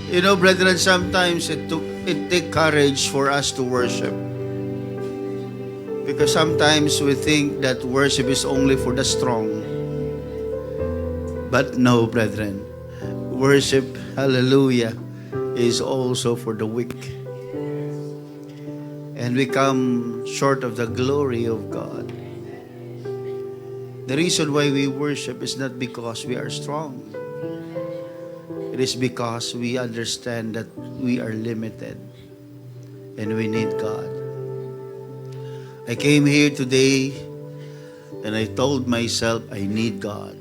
You know, brethren, sometimes it take courage for us to worship. Because sometimes we think that worship is only for the strong. But no, brethren. Worship, hallelujah, is also for the weak. And we come short of the glory of God. The reason why we worship is not because we are strong. It is because we understand that we are limited and we need God. I came here today and I told myself I need God.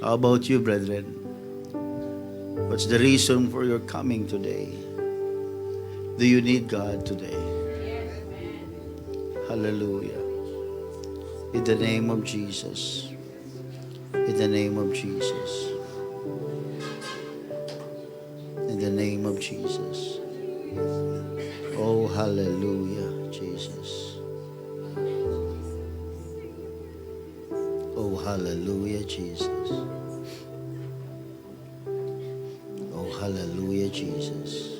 How about you, brethren? What's the reason for your coming today? Do you need God today? Hallelujah. In the name of Jesus. In the name of Jesus. In the name of Jesus. Oh, hallelujah, Jesus. Oh, hallelujah, Jesus. Oh, hallelujah, Jesus.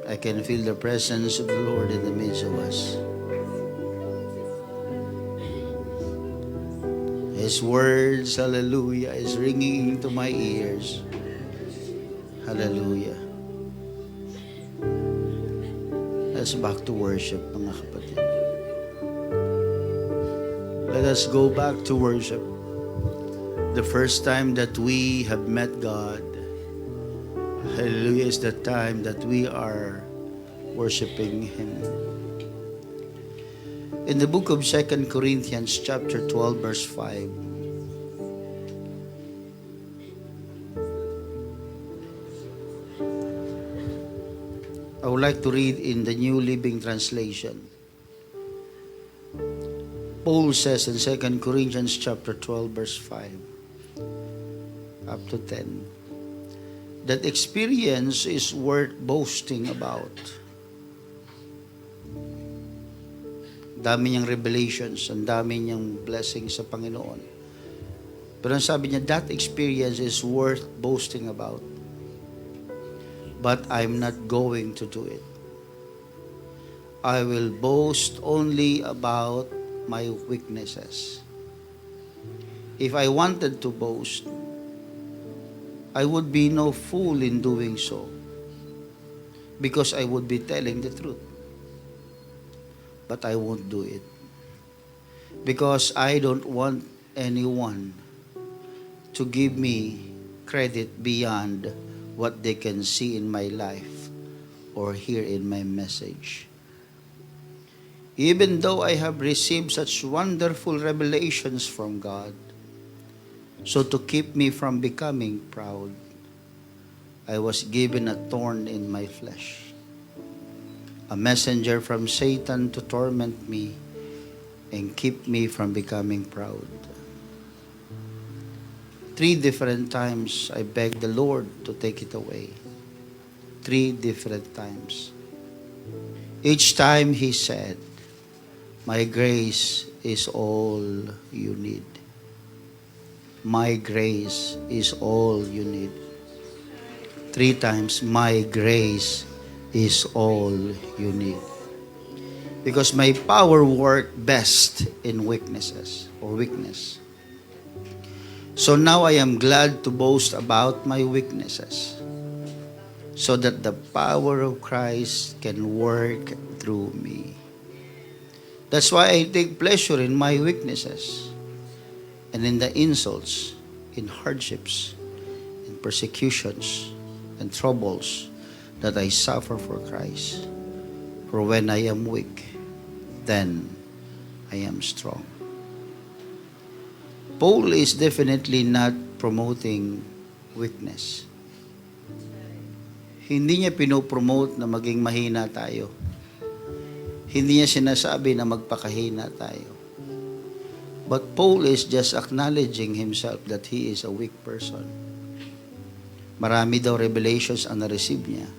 I can feel the presence of the Lord in the midst of us. His words, hallelujah, is ringing into my ears. Hallelujah. Let's back to worship, mga kapatid. Let us go back to worship. The first time that we have met God, hallelujah, is the time that we are worshiping Him. In the book of 2 Corinthians chapter 12 verse 5, I would like to read in the New Living Translation. Paul says in 2 Corinthians chapter 12 verse 5 up to 10 that experience is worth boasting about. Dami niyang revelations, ang dami niyang blessings sa Panginoon. Pero ang sabi niya, that experience is worth boasting about. But I'm not going to do it. I will boast only about my weaknesses. If I wanted to boast, I would be no fool in doing so, because I would be telling the truth. But I won't do it, because I don't want anyone to give me credit beyond what they can see in my life or hear in my message. Even though I have received such wonderful revelations from God, so to keep me from becoming proud, I was given a thorn in my flesh, a messenger from Satan to torment me and keep me from becoming proud. 3 different times I begged the Lord to take it away. 3 different times. Each time He said, my grace is all you need. My grace is all you need. 3 times, my grace is all you need. Because my power works best in weaknesses or weakness. So now I am glad to boast about my weaknesses, so that the power of Christ can work through me. That's why I take pleasure in my weaknesses and in the insults, in hardships, in persecutions, and troubles that I suffer for Christ. For when I am weak, then I am strong. Paul is definitely not promoting weakness. Hindi niya pinopromote na maging mahina tayo. Hindi niya sinasabi na magpakahina tayo. But Paul is just acknowledging himself that he is a weak person. Marami daw revelations ang na-receive niya.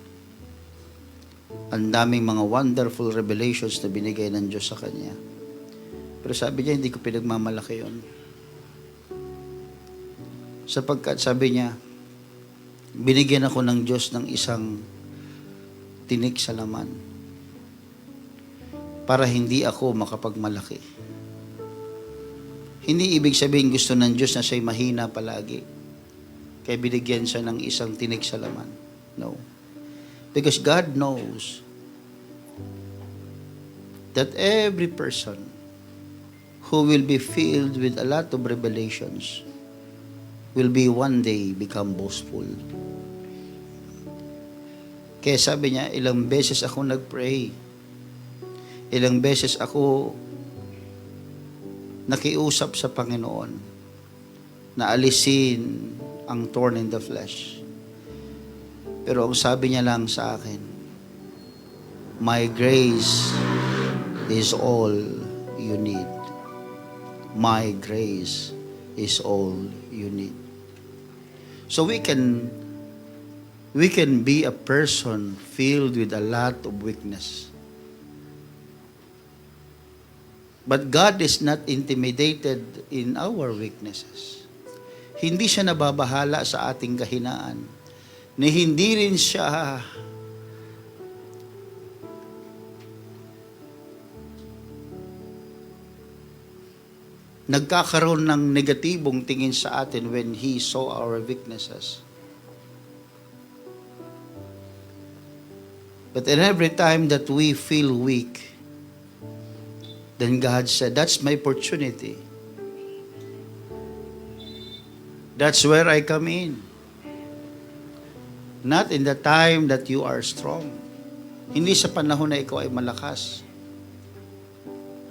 Ang daming mga wonderful revelations na binigay ng Diyos sa kanya. Pero sabi niya, hindi ko pinagmamalaki yun. Sapagkat sabi niya, binigyan ako ng Diyos ng isang tinik sa laman para hindi ako makapagmalaki. Hindi ibig sabihin gusto ng Diyos na siya'y mahina palagi. Kaya binigyan siya ng isang tinik sa laman. No. Because God knows that every person who will be filled with a lot of revelations will be one day become boastful. Kaya sabi niya, ilang beses ako nag-pray. Ilang beses ako nakiusap sa Panginoon na alisin ang thorn in the flesh. Pero ang sabi niya lang sa akin, my grace is all you need. My grace is all you need. So we can be a person filled with a lot of weakness. But God is not intimidated in our weaknesses. Hindi siya nababahala sa ating kahinaan. Ni hindi rin siya nagkakaroon ng negatibong tingin sa atin when He saw our weaknesses. But in every time that we feel weak, then God said, that's my opportunity. That's where I come in. Not in the time that you are strong. Hindi sa panahon na ikaw ay malakas.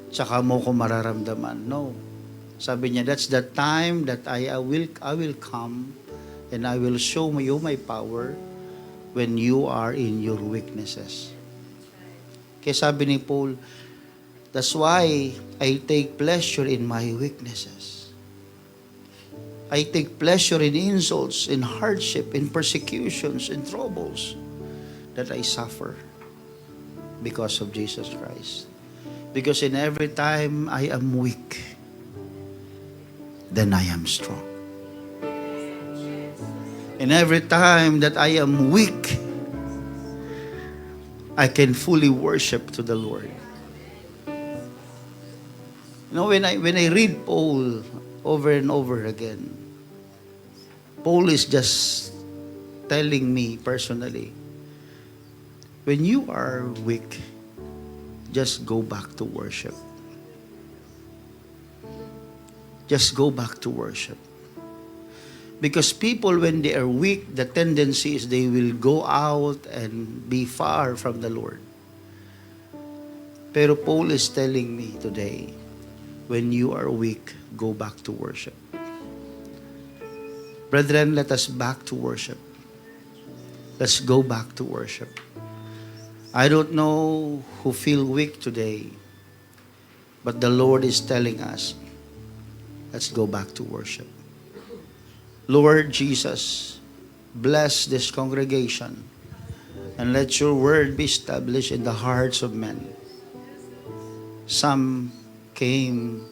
Tsaka mo ko mararamdaman. No. Sabi niya, that's the time that I will come and I will show you my power when you are in your weaknesses. Kaya sabi ni Paul, that's why I take pleasure in my weaknesses. I take pleasure in insults, in hardship, in persecutions, in troubles that I suffer because of Jesus Christ. Because in every time I am weak, then I am strong. And every time that I am weak, I can fully worship to the Lord. You know, when I read Paul over and over again, Paul is just telling me personally, when you are weak, just go back to worship. Just go back to worship. Because people, when they are weak, the tendency is they will go out and be far from the Lord. Pero Paul is telling me today, when you are weak, go back to worship. Brethren, let us back to worship. Let's go back to worship. I don't know who feel weak today, but the Lord is telling us, let's go back to worship. Lord Jesus, bless this congregation and let your word be established in the hearts of men. Some came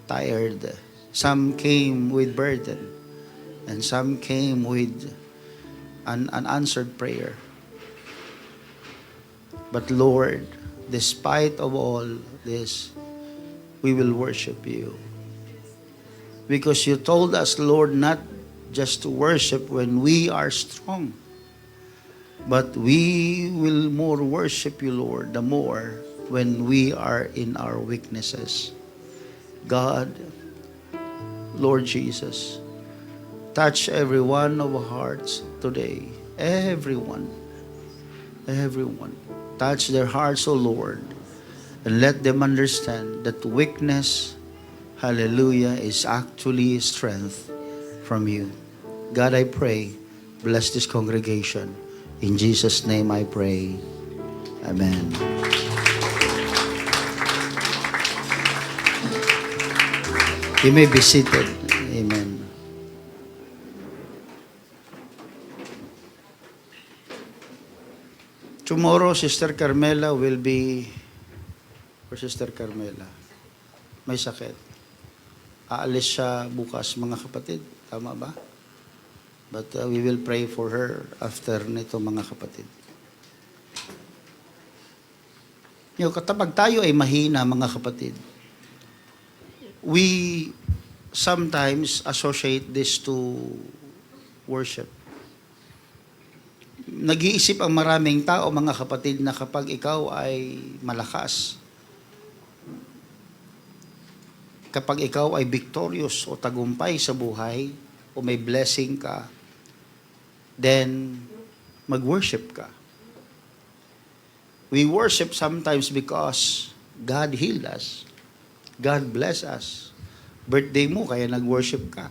tired, some came with burden, and some came with an unanswered prayer. But Lord, despite of all this, we will worship you. Because you told us, Lord, not just to worship when we are strong, but we will more worship you, Lord, the more when we are in our weaknesses. God, Lord Jesus, touch every one of our hearts today. Everyone. Touch their hearts, O Lord, and let them understand that weakness, hallelujah, is actually strength from you. God, I pray, bless this congregation. In Jesus' name I pray. Amen. You may be seated. Amen. Tomorrow, Sister Carmela will be, or Sister Carmela, may sakit. Aalis siya bukas, mga kapatid. Tama ba? But we will pray for her after nito, mga kapatid. Kapag tayo ay mahina, mga kapatid, we sometimes associate this to worship. Nag-iisip ang maraming tao, mga kapatid, na kapag ikaw ay malakas, kapag ikaw ay victorious o tagumpay sa buhay, o may blessing ka, then mag-worship ka. We worship sometimes because God healed us. God bless us. Birthday mo, kaya nag-worship ka.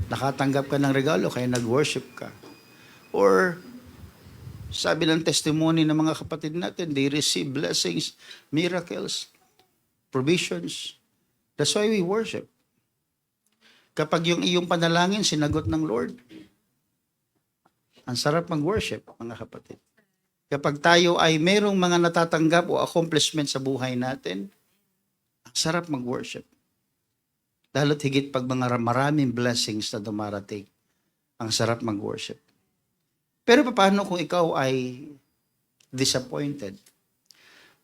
Nakatanggap ka ng regalo, kaya nag-worship ka. Or, sabi ng testimony ng mga kapatid natin, they receive blessings, miracles, provisions. That's why we worship. Kapag yung iyong panalangin, sinagot ng Lord, ang sarap mag-worship, mga kapatid. Kapag tayo ay merong mga natatanggap o accomplishment sa buhay natin, ang sarap mag-worship. Lalo't higit pag mga maraming blessings na dumarating, ang sarap mag-worship. Pero paano kung ikaw ay disappointed?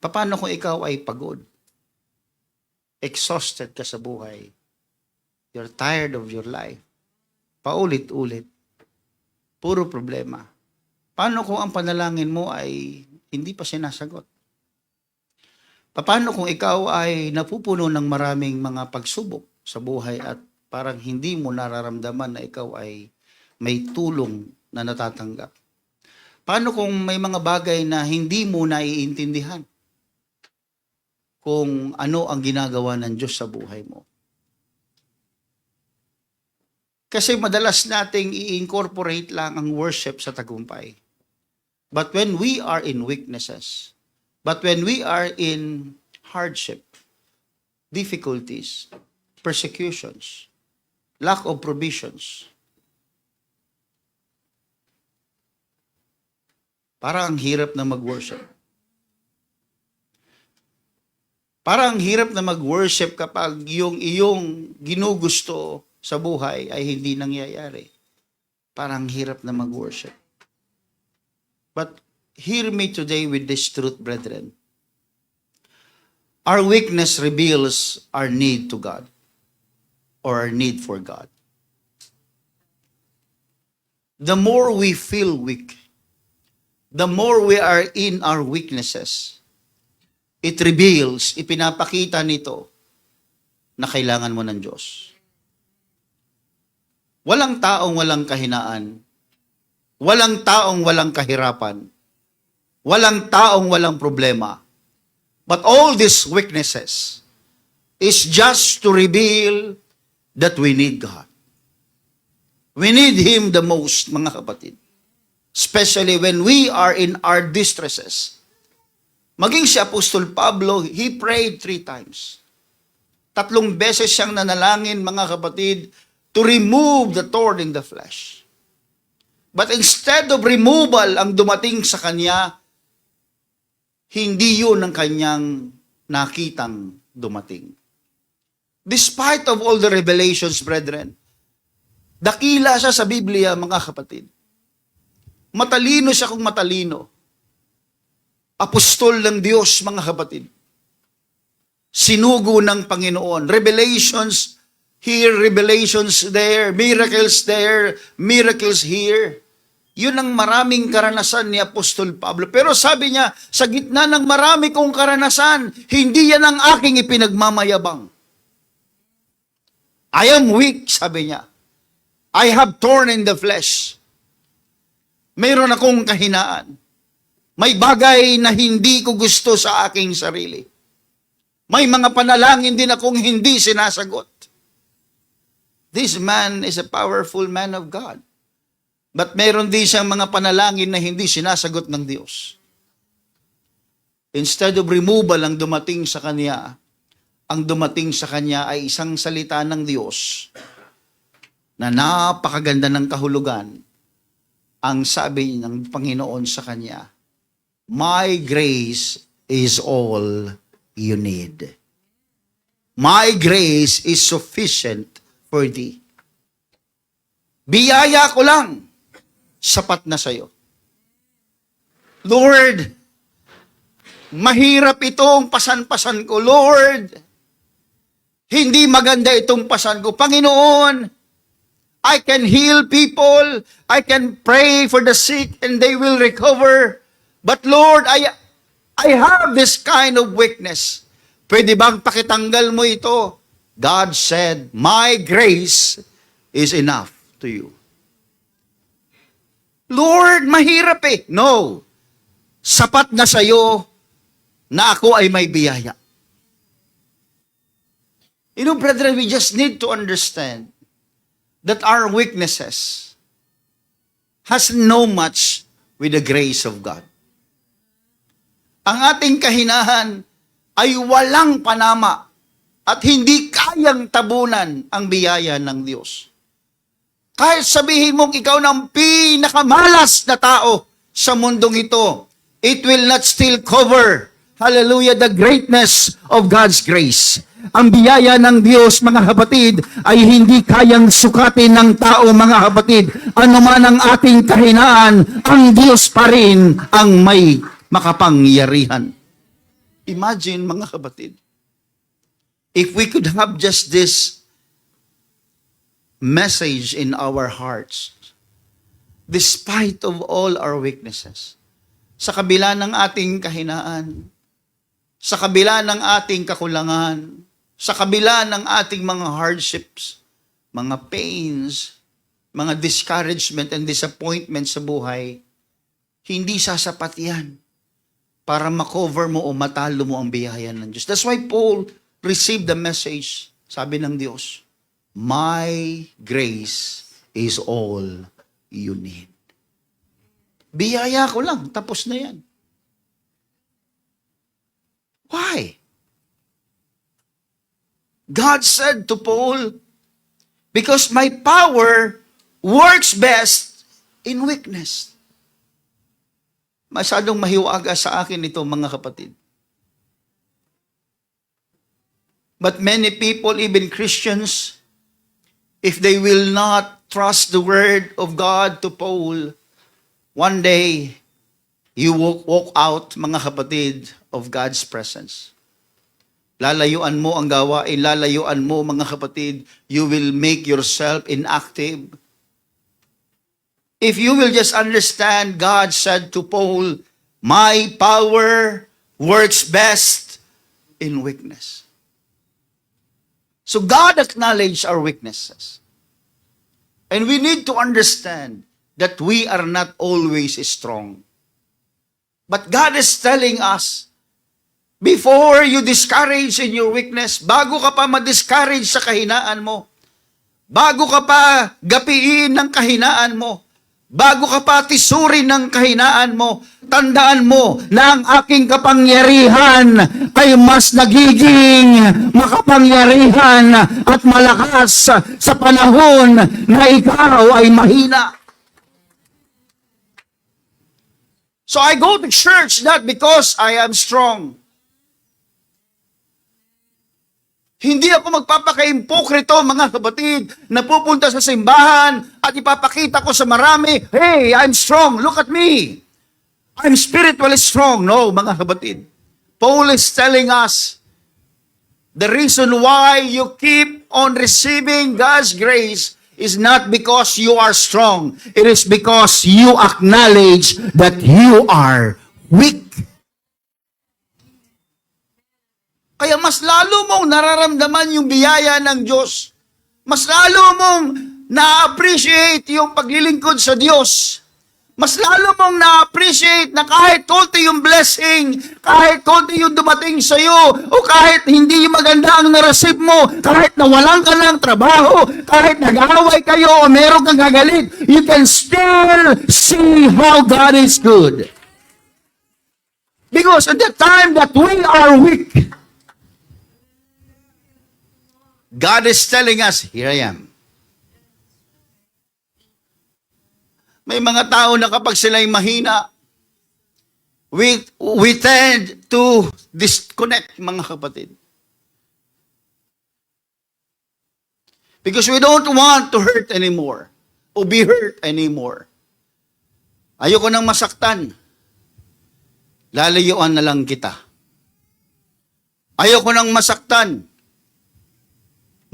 Paano kung ikaw ay pagod? Exhausted ka sa buhay? You're tired of your life. Paulit-ulit. Puro problema. Paano kung ang panalangin mo ay hindi pa sinasagot? Paano kung ikaw ay napupuno ng maraming mga pagsubok sa buhay at parang hindi mo nararamdaman na ikaw ay may tulong na natatanggap? Paano kung may mga bagay na hindi mo naiintindihan kung ano ang ginagawa ng Diyos sa buhay mo? Kasi madalas nating i-incorporate lang ang worship sa tagumpay. But when we are in weaknesses, but when we are in hardship, difficulties, persecutions, lack of provisions, parang ang hirap na mag-worship. Parang ang hirap na mag-worship kapag yung iyong ginugusto sa buhay ay hindi nangyayari. Parang hirap na mag-worship. But hear me today with this truth, brethren. Our weakness reveals our need to God or our need for God. The more we feel weak, the more we are in our weaknesses, it reveals, ipinapakita nito na kailangan mo ng Diyos. Walang taong walang kahinaan. Walang taong walang kahirapan. Walang taong walang problema. But all these weaknesses is just to reveal that we need God. We need Him the most, mga kapatid. Especially when we are in our distresses. Maging si Apostol Pablo, he prayed 3 times. 3 beses siyang nanalangin, mga kapatid, to remove the thorn in the flesh. But instead of removal ang dumating sa kanya, hindi yun ang kanyang nakitang dumating. Despite of all the revelations, brethren, dakila siya sa Biblia, mga kapatid. Matalino siya kung matalino. Apostol ng Diyos, mga kapatid. Sinugo ng Panginoon. Revelations here, revelations there, miracles here. Yun ang maraming karanasan ni Apostol Pablo. Pero sabi niya, sa gitna ng marami kong karanasan, hindi yan ang aking ipinagmamayabang. I am weak, sabi niya. I have thorn in the flesh. Mayroon akong kahinaan. May bagay na hindi ko gusto sa aking sarili. May mga panalangin din akong hindi sinasagot. This man is a powerful man of God. But mayroon din siyang mga panalangin na hindi sinasagot ng Diyos. Instead of removal ang dumating sa kanya, ang dumating sa kanya ay isang salita ng Diyos na napakaganda ng kahulugan. Ang sabi ng Panginoon sa kanya, my grace is all you need. My grace is sufficient for thee. Biyaya ko lang, sapat na sa'yo. Lord, mahirap itong pasan-pasan ko. Lord, hindi maganda itong pasan ko. Panginoon, I can heal people. I can pray for the sick and they will recover. But Lord, I have this kind of weakness. Pwede bang pakitanggal mo ito? God said, my grace is enough to you. Lord, mahirap eh. No. Sapat na sa'yo na ako ay may biyaya. You know, brethren, we just need to understand that our weaknesses has no much with the grace of God. Ang ating kahinahan ay walang panama at hindi kayang tabunan ang biyaya ng Diyos. Kahit sabihin mong ikaw ng pinakamalas na tao sa mundong ito, it will not still cover, hallelujah, the greatness of God's grace. Ang biyaya ng Diyos, mga kapatid, ay hindi kayang sukatin ng tao, mga kapatid. Ano man ang ating kahinaan, ang Diyos pa rin ang may makapangyarihan. Imagine, mga kapatid, if we could have just this message in our hearts, despite of all our weaknesses, sa kabila ng ating kahinaan, sa kabila ng ating kakulangan, sa kabila ng ating mga hardships, mga pains, mga discouragement and disappointment sa buhay, hindi sasapat yan para makover mo o matalo mo ang biyaya ng Diyos. That's why Paul received the message, sabi ng Diyos, my grace is all you need. Biyaya ko lang, tapos na yan. Why? God said to Paul, because my power works best in weakness. Masyadong mahiwaga sa akin ito, mga kapatid. But many people, even Christians, if they will not trust the word of God to Paul, one day, you will walk out, mga kapatid, of God's presence. Lalayuan mo ang gawain, lalayuan mo, mga kapatid, you will make yourself inactive. If you will just understand, God said to Paul, my power works best in weakness. So God acknowledged our weaknesses. And we need to understand that we are not always strong. But God is telling us, before you discourage in your weakness, bago ka pa ma-discourage sa kahinaan mo, bago ka pa gapiin ng kahinaan mo, bago ka pa tisurin ng kahinaan mo, tandaan mo na ang aking kapangyarihan ay mas nagiging makapangyarihan at malakas sa panahon na ikaw ay mahina. So I go to church not because I am strong. Hindi ako magpapaka-impokrito, mga kapatid, na pupunta sa simbahan at ipapakita ko sa marami, hey, I'm strong, look at me. I'm spiritually strong. No, mga kapatid. Paul is telling us, the reason why you keep on receiving God's grace is not because you are strong. It is because you acknowledge that you are weak. Kaya mas lalo mong nararamdaman yung biyaya ng Diyos. Mas lalo mong na-appreciate yung paglilingkod sa Diyos. Mas lalo mong na-appreciate na kahit konti yung blessing, kahit konti yung dumating sa iyo, o kahit hindi maganda ang na-receive mo, kahit nawalan ka ng trabaho, kahit nag-aaway kayo o meron kang gagalit, you can still see how God is good. Because at the time that we are weak, God is telling us, here I am. May mga tao na kapag sila'y mahina, we tend to disconnect, mga kapatid. Because we don't want to hurt anymore. o be hurt anymore. Ayoko nang masaktan. Lalayuan na lang kita. Ayoko nang masaktan.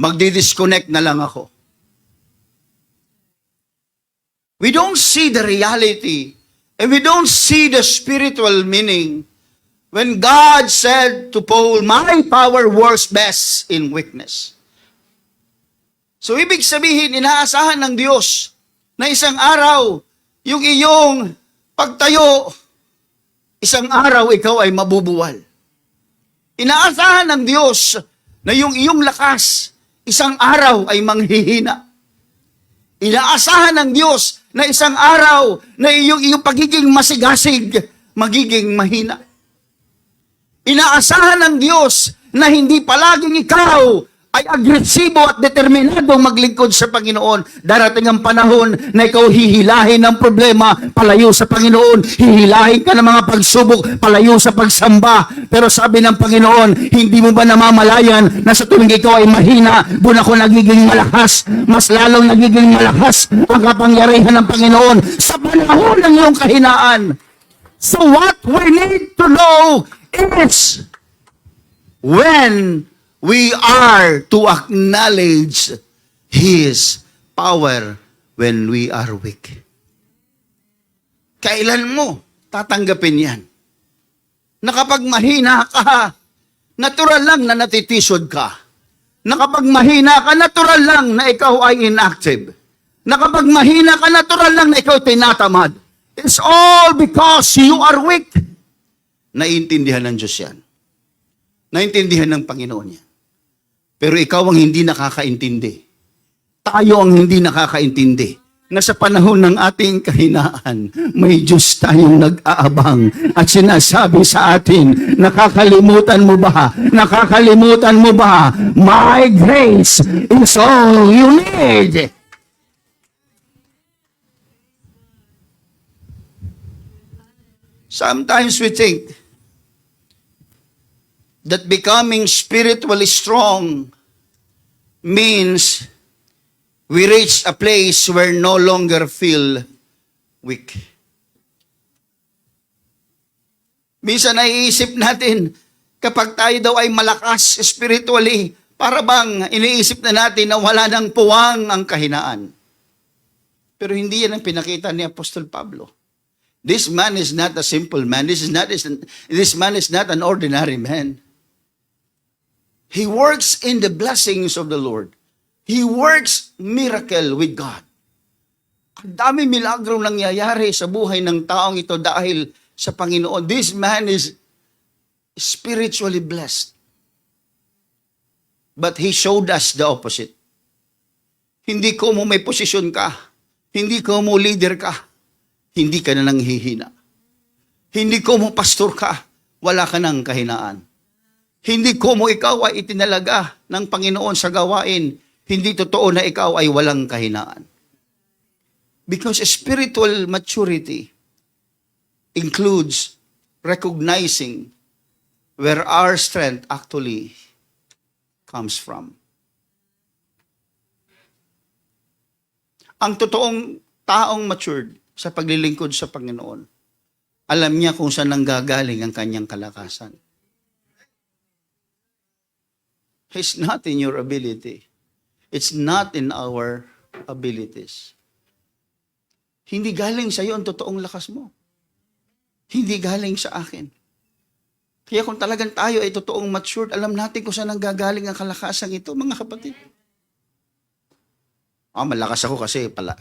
Magdi-disconnect na lang ako. We don't see the reality and we don't see the spiritual meaning when God said to Paul, "My power works best in weakness." So, ibig sabihin, inaasahan ng Diyos na isang araw, yung iyong pagtayo, isang araw ikaw ay mabubuwal. Inaasahan ng Diyos na yung iyong lakas, isang araw ay manghihina. Inaasahan ng Diyos na isang araw na iyong pagiging masigasig, magiging mahina. Inaasahan ng Diyos na hindi palaging ikaw ay agresibo at determinadong maglingkod sa Panginoon. Darating ang panahon na ikaw hihilahin ng problema, palayo sa Panginoon. Hihilahin ka ng mga pagsubok, palayo sa pagsamba. Pero sabi ng Panginoon, hindi mo ba namamalayan na sa tuwing ikaw ay mahina, doon ako nagiging malakas, mas lalong nagiging malakas ang kapangyarihan ng Panginoon sa panahon ng iyong kahinaan. So what we need to know is when we are to acknowledge His power when we are weak. Kailan mo tatanggapin yan? Na kapag mahina ka, natural lang na natitisod ka. Na kapag mahina ka, natural lang na ikaw ay inactive. Na kapag mahina ka, natural lang na ikaw tinatamad. It's all because you are weak. Naiintindihan ng Diyos yan. Naiintindihan ng Panginoon yan. Pero ikaw ang hindi nakakaintindi. Tayo ang hindi nakakaintindi na sa panahon ng ating kahinaan, may Diyos tayong nag-aabang at sinasabi sa atin, nakakalimutan mo ba? Nakakalimutan mo ba? My grace is all you need. Sometimes we think that becoming spiritually strong means we reach a place where no longer feel weak. Minsan naiisip natin, kapag tayo daw ay malakas spiritually, para bang iniisip na natin na wala ng puwang ang kahinaan. Pero hindi yan ang pinakita ni Apostol Pablo. This man is not a simple man. This man is not an ordinary man. He works in the blessings of the Lord. He works miracle with God. Ang dami milagro nangyayari sa buhay ng taong ito dahil sa Panginoon. This man is spiritually blessed. But he showed us the opposite. Hindi ko mo may posisyon ka. Hindi ko mo leader ka. Hindi ka na nanghihina. Hindi ko mo pastor ka. Wala ka ng kahinaan. Hindi ko mo ikaw ay itinalaga ng Panginoon sa gawain. Hindi totoo na ikaw ay walang kahinaan. Because spiritual maturity includes recognizing where our strength actually comes from. Ang totoong taong matured sa paglilingkod sa Panginoon, alam niya kung saan nanggagaling ang kanyang kalakasan. It's not in your ability. It's not in our abilities. Hindi galing sa iyo ang totoong lakas mo. Hindi galing sa akin. Kaya kung talagang tayo ay totoong matured, alam natin kung saan nanggagaling ang kalakasan ito, mga kapatid. Malakas ako kasi pala.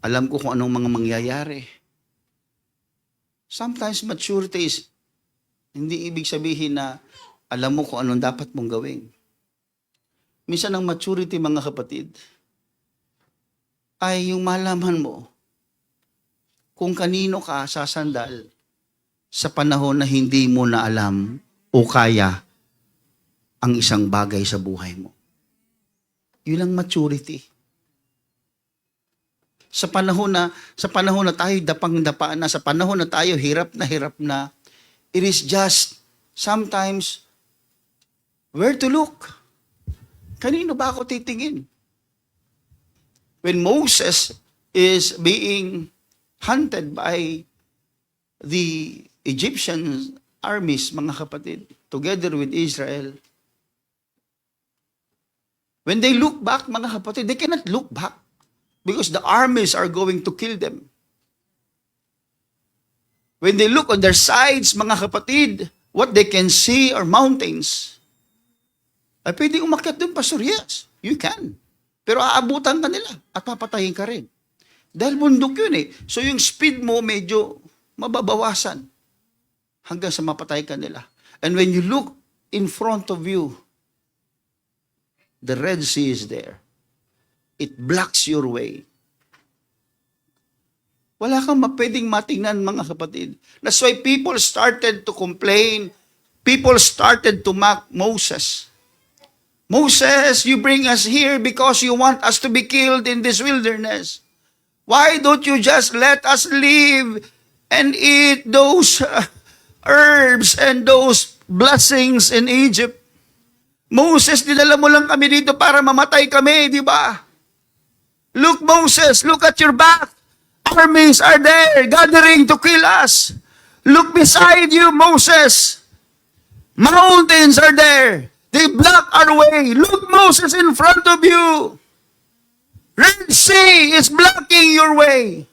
Alam ko kung anong mga mangyayari. Sometimes maturity is hindi ibig sabihin na alam mo kung anong dapat mong gawin. Minsan ang maturity, mga kapatid, ay yung malaman mo kung kanino ka sasandal sa panahon na hindi mo na alam o kaya ang isang bagay sa buhay mo. Yun ang maturity. Sa panahon na tayo dapang-dapa na, sa panahon na tayo hirap na, it is just sometimes where to look. Kanino ba ako titingin? When Moses is being hunted by the Egyptian armies, mga kapatid, together with Israel, when they look back, mga kapatid, they cannot look back because the armies are going to kill them. When they look on their sides, mga kapatid, what they can see are mountains. Ay, pwede umakyat doon, Pastor? Yes, you can. Pero aabutan ka nila at papatayin ka rin. Dahil bundok yun eh. So yung speed mo medyo mababawasan hanggang sa mapatay ka nila. And when you look in front of you, the Red Sea is there. It blocks your way. Wala kang pwedeng matingnan, mga kapatid. That's why people started to complain. People started to mock Moses. Moses, you bring us here because you want us to be killed in this wilderness. Why don't you just let us live and eat those herbs and those blessings in Egypt? Moses, dinala mo lang kami dito para mamatay kami, di ba? Look, Moses, look at your back. Armies are there gathering to kill us. Look beside you, Moses. Mountains are there. They block our way. Look, Moses, in front of you. Red Sea is blocking your way.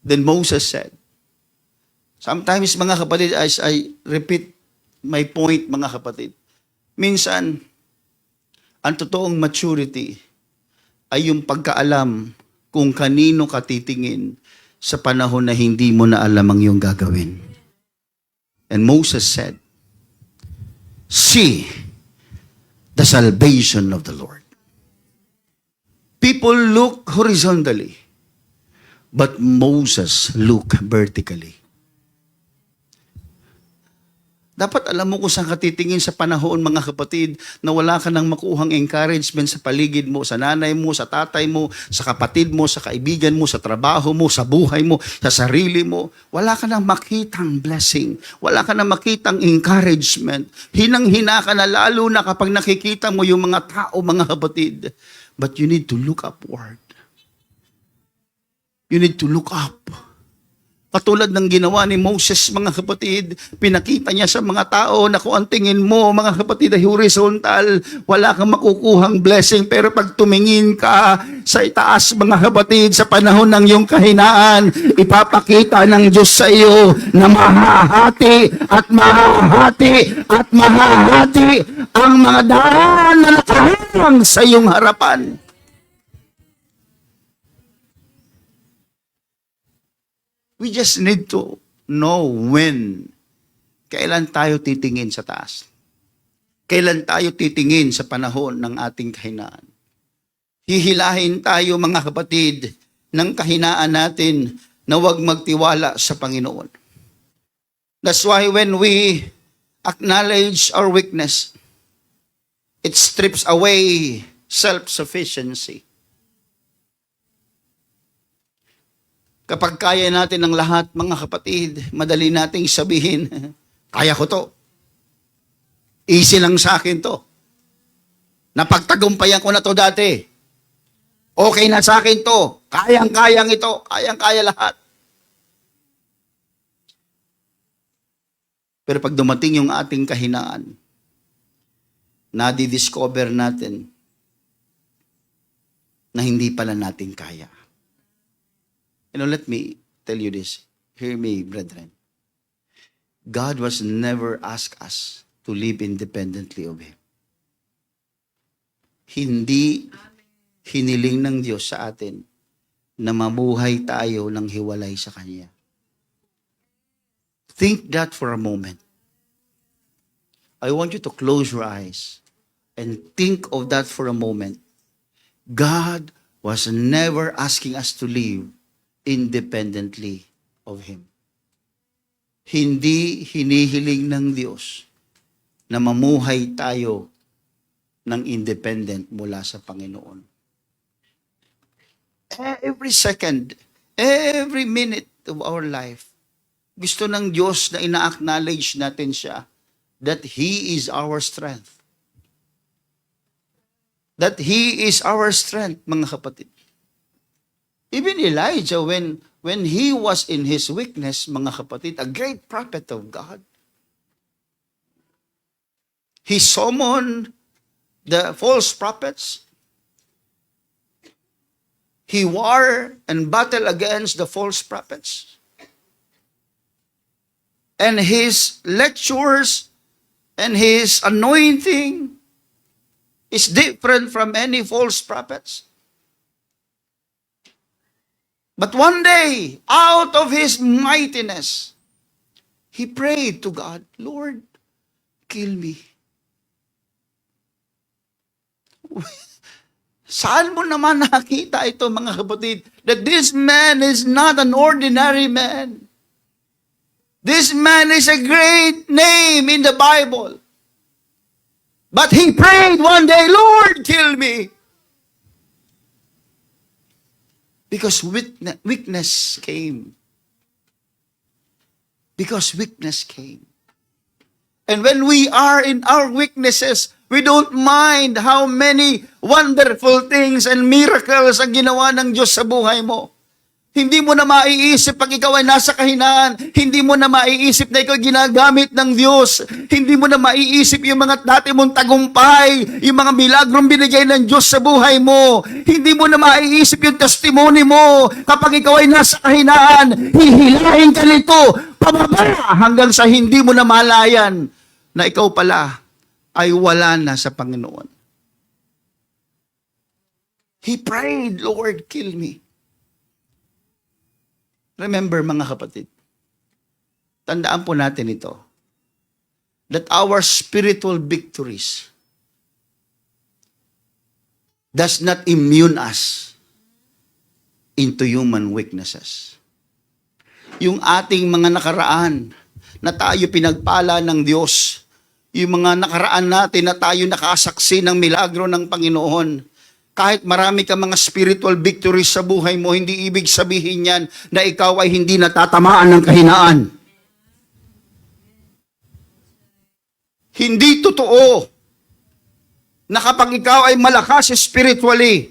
Then Moses said, sometimes, mga kapatid, as I repeat my point, mga kapatid, minsan, ang totoong maturity ay yung pagkaalam kung kanino ka titingin sa panahon na hindi mo na alam ang iyong gagawin. And Moses said, see the salvation of the Lord. People look horizontally, but Moses looked vertically. Dapat alam mo kung saan ka titingin sa panahon, mga kapatid, na wala ka nang makuhang encouragement sa paligid mo, sa nanay mo, sa tatay mo, sa kapatid mo, sa kaibigan mo, sa trabaho mo, sa buhay mo, sa sarili mo. Wala ka nang makitang blessing. Wala ka nang makitang encouragement. Hinang-hina ka na, lalo na kapag nakikita mo yung mga tao, mga kapatid. But you need to look upward. You need to look up. Katulad ng ginawa ni Moses, mga kapatid, pinakita niya sa mga tao na kung ang tingin mo, mga kapatid, ay horizontal, wala kang makukuhang blessing. Pero pag tumingin ka sa itaas, mga kapatid, sa panahon ng iyong kahinaan, ipapakita ng Diyos sa iyo na mahahati at mahahati at mahahati ang mga daan na nakaharang sa iyong harapan. We just need to know when. Kailan tayo titingin sa taas? Kailan tayo titingin sa panahon ng ating kahinaan? Hihilahin tayo, mga kapatid, ng kahinaan natin na huwag magtiwala sa Panginoon. That's why when we acknowledge our weakness, it strips away self-sufficiency. Kapag kaya natin ang lahat, mga kapatid, madali nating sabihin, kaya ko to. Easy lang sa akin to. Napagtagumpayan ko na to dati. Okay na sa akin to. Kayang-kayang ito. Kayang-kaya lahat. Pero pag dumating yung ating kahinaan, nadi-discover natin na hindi pala natin kaya. You know, let me tell you this. Hear me, brethren. God was never asked us to live independently of Him. Hindi hiniling ng Diyos sa atin na mabuhay tayo ng hiwalay sa Kanya. Think that for a moment. I want you to close your eyes and think of that for a moment. God was never asking us to live independently of Him. Hindi hinihiling ng Diyos na mamuhay tayo ng independent mula sa Panginoon. Every second, every minute of our life, gusto ng Diyos na ina-acknowledge natin siya that He is our strength. that He is our strength, mga kapatid. Even Elijah, when he was in his weakness, mga kapatid, a great prophet of God, he summoned the false prophets. He war and battled against the false prophets. And his lectures and his anointing is different from any false prophets. But one day, out of his mightiness, he prayed to God, Lord, kill me. Saan mo naman nakita ito, mga kapatid, that this man is not an ordinary man. This man is a great name in the Bible. But he prayed one day, Lord, kill me. Because weakness came. Because weakness came. And when we are in our weaknesses, we don't mind how many wonderful things and miracles ang ginawa ng Diyos sa buhay mo. Hindi mo na maiisip pag ikaw ay nasa kahinaan. Hindi mo na maiisip na ikaw ginagamit ng Diyos. Hindi mo na maiisip yung mga dati mong tagumpay, yung mga milagrong binigay ng Diyos sa buhay mo. Hindi mo na maiisip yung testimony mo. Kapag ikaw ay nasa kahinaan, hihilahin ka nito pababa hanggang sa hindi mo na malayan na ikaw pala ay wala na sa Panginoon. He prayed, Lord, kill me. Remember, mga kapatid, tandaan po natin ito, that our spiritual victories does not immune us into human weaknesses. Yung ating mga nakaraan na tayo pinagpala ng Diyos, yung mga nakaraan natin na tayo nakasaksi ng milagro ng Panginoon, kahit marami ka mga spiritual victories sa buhay mo, hindi ibig sabihin yan na ikaw ay hindi natatamaan ng kahinaan. Hindi totoo na kapag ikaw ay malakas spiritually,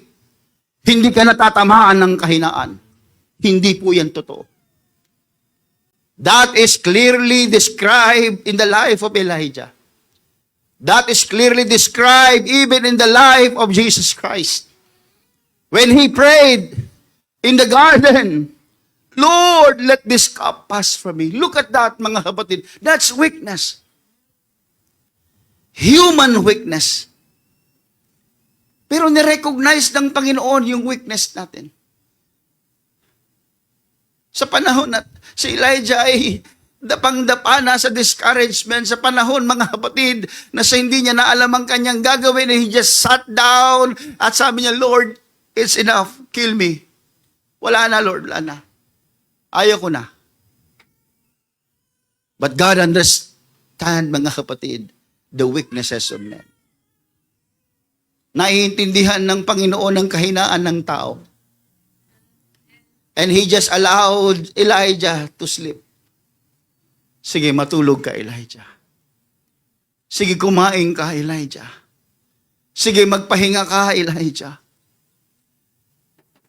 hindi ka natatamaan ng kahinaan. Hindi po yan totoo. That is clearly described in the life of Elijah. That is clearly described even in the life of Jesus Christ. When he prayed in the garden, Lord, let this cup pass from me. Look at that, mga kapatid. That's weakness. Human weakness. Pero nirecognize ng Panginoon yung weakness natin. Sa panahon na si Elijah ay dapang-dapa na sa discouragement, sa panahon, mga kapatid, na sa hindi niya na alam ang kanyang gagawin, he just sat down at sabi niya, Lord, it's enough, kill me. Wala na, Lord, wala na. Ayaw ko na. But God understand, mga kapatid, the weaknesses of men. Naiintindihan ng Panginoon ang kahinaan ng tao. And He just allowed Elijah to sleep. Sige, matulog ka, Elijah. Sige, kumain ka, Elijah. Sige, magpahinga ka, Elijah.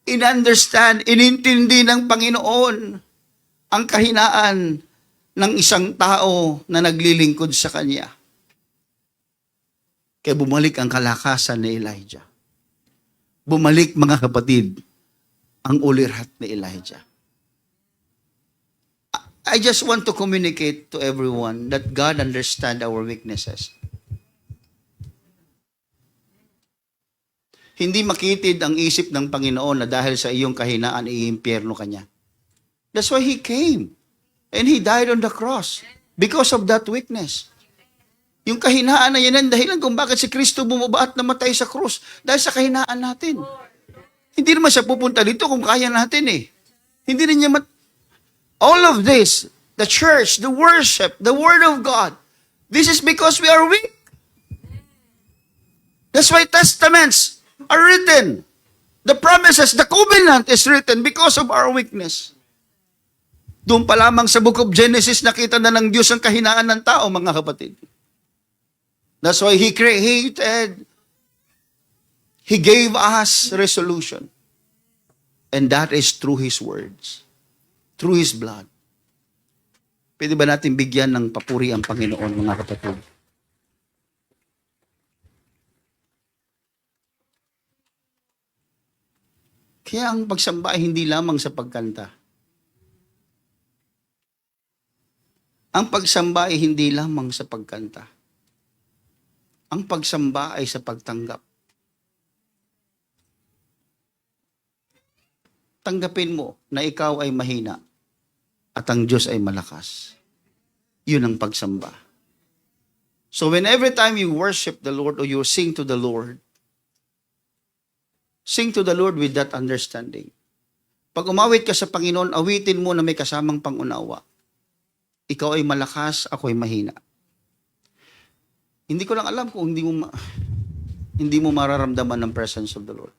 In-understand, inintindi ng Panginoon ang kahinaan ng isang tao na naglilingkod sa Kanya. Kaya bumalik ang kalakasan ni Elijah. Bumalik, mga kapatid, ang ulirhat ni Elijah. I just want to communicate to everyone that God understands our weaknesses. Hindi makitid ang isip ng Panginoon na dahil sa iyong kahinaan, iimpyerno ka niya. That's why He came. And He died on the cross because of that weakness. Yung kahinaan na yan ang dahilan kung bakit si Kristo bumaba at namatay sa krus. Dahil sa kahinaan natin. Hindi naman siya pupunta dito kung kaya natin eh. Hindi rin niya all of this, the church, the worship, the Word of God, this is because we are weak. That's why testaments are written. The promises, the covenant is written because of our weakness. Doon pa lamang sa book of Genesis, nakita na ng Diyos ang kahinaan ng tao, mga kapatid. That's why He created He gave us resolution. And that is through His words. Through His blood. Pwede ba natin bigyan ng papuri ang Panginoon, mga kapatid? Kaya ang pagsamba ay hindi lamang sa pagkanta. Ang pagsamba ay hindi lamang sa pagkanta. Ang pagsamba ay sa pagtanggap. Tanggapin mo na ikaw ay mahina at ang Diyos ay malakas. Yun ang pagsamba. So when every time you worship the Lord or you sing to the Lord with that understanding. Pag umawit ka sa Panginoon, awitin mo na may kasamang pangunawa. Ikaw ay malakas, ako ay mahina. Hindi ko lang alam kung hindi mo mararamdaman ng presence of the Lord.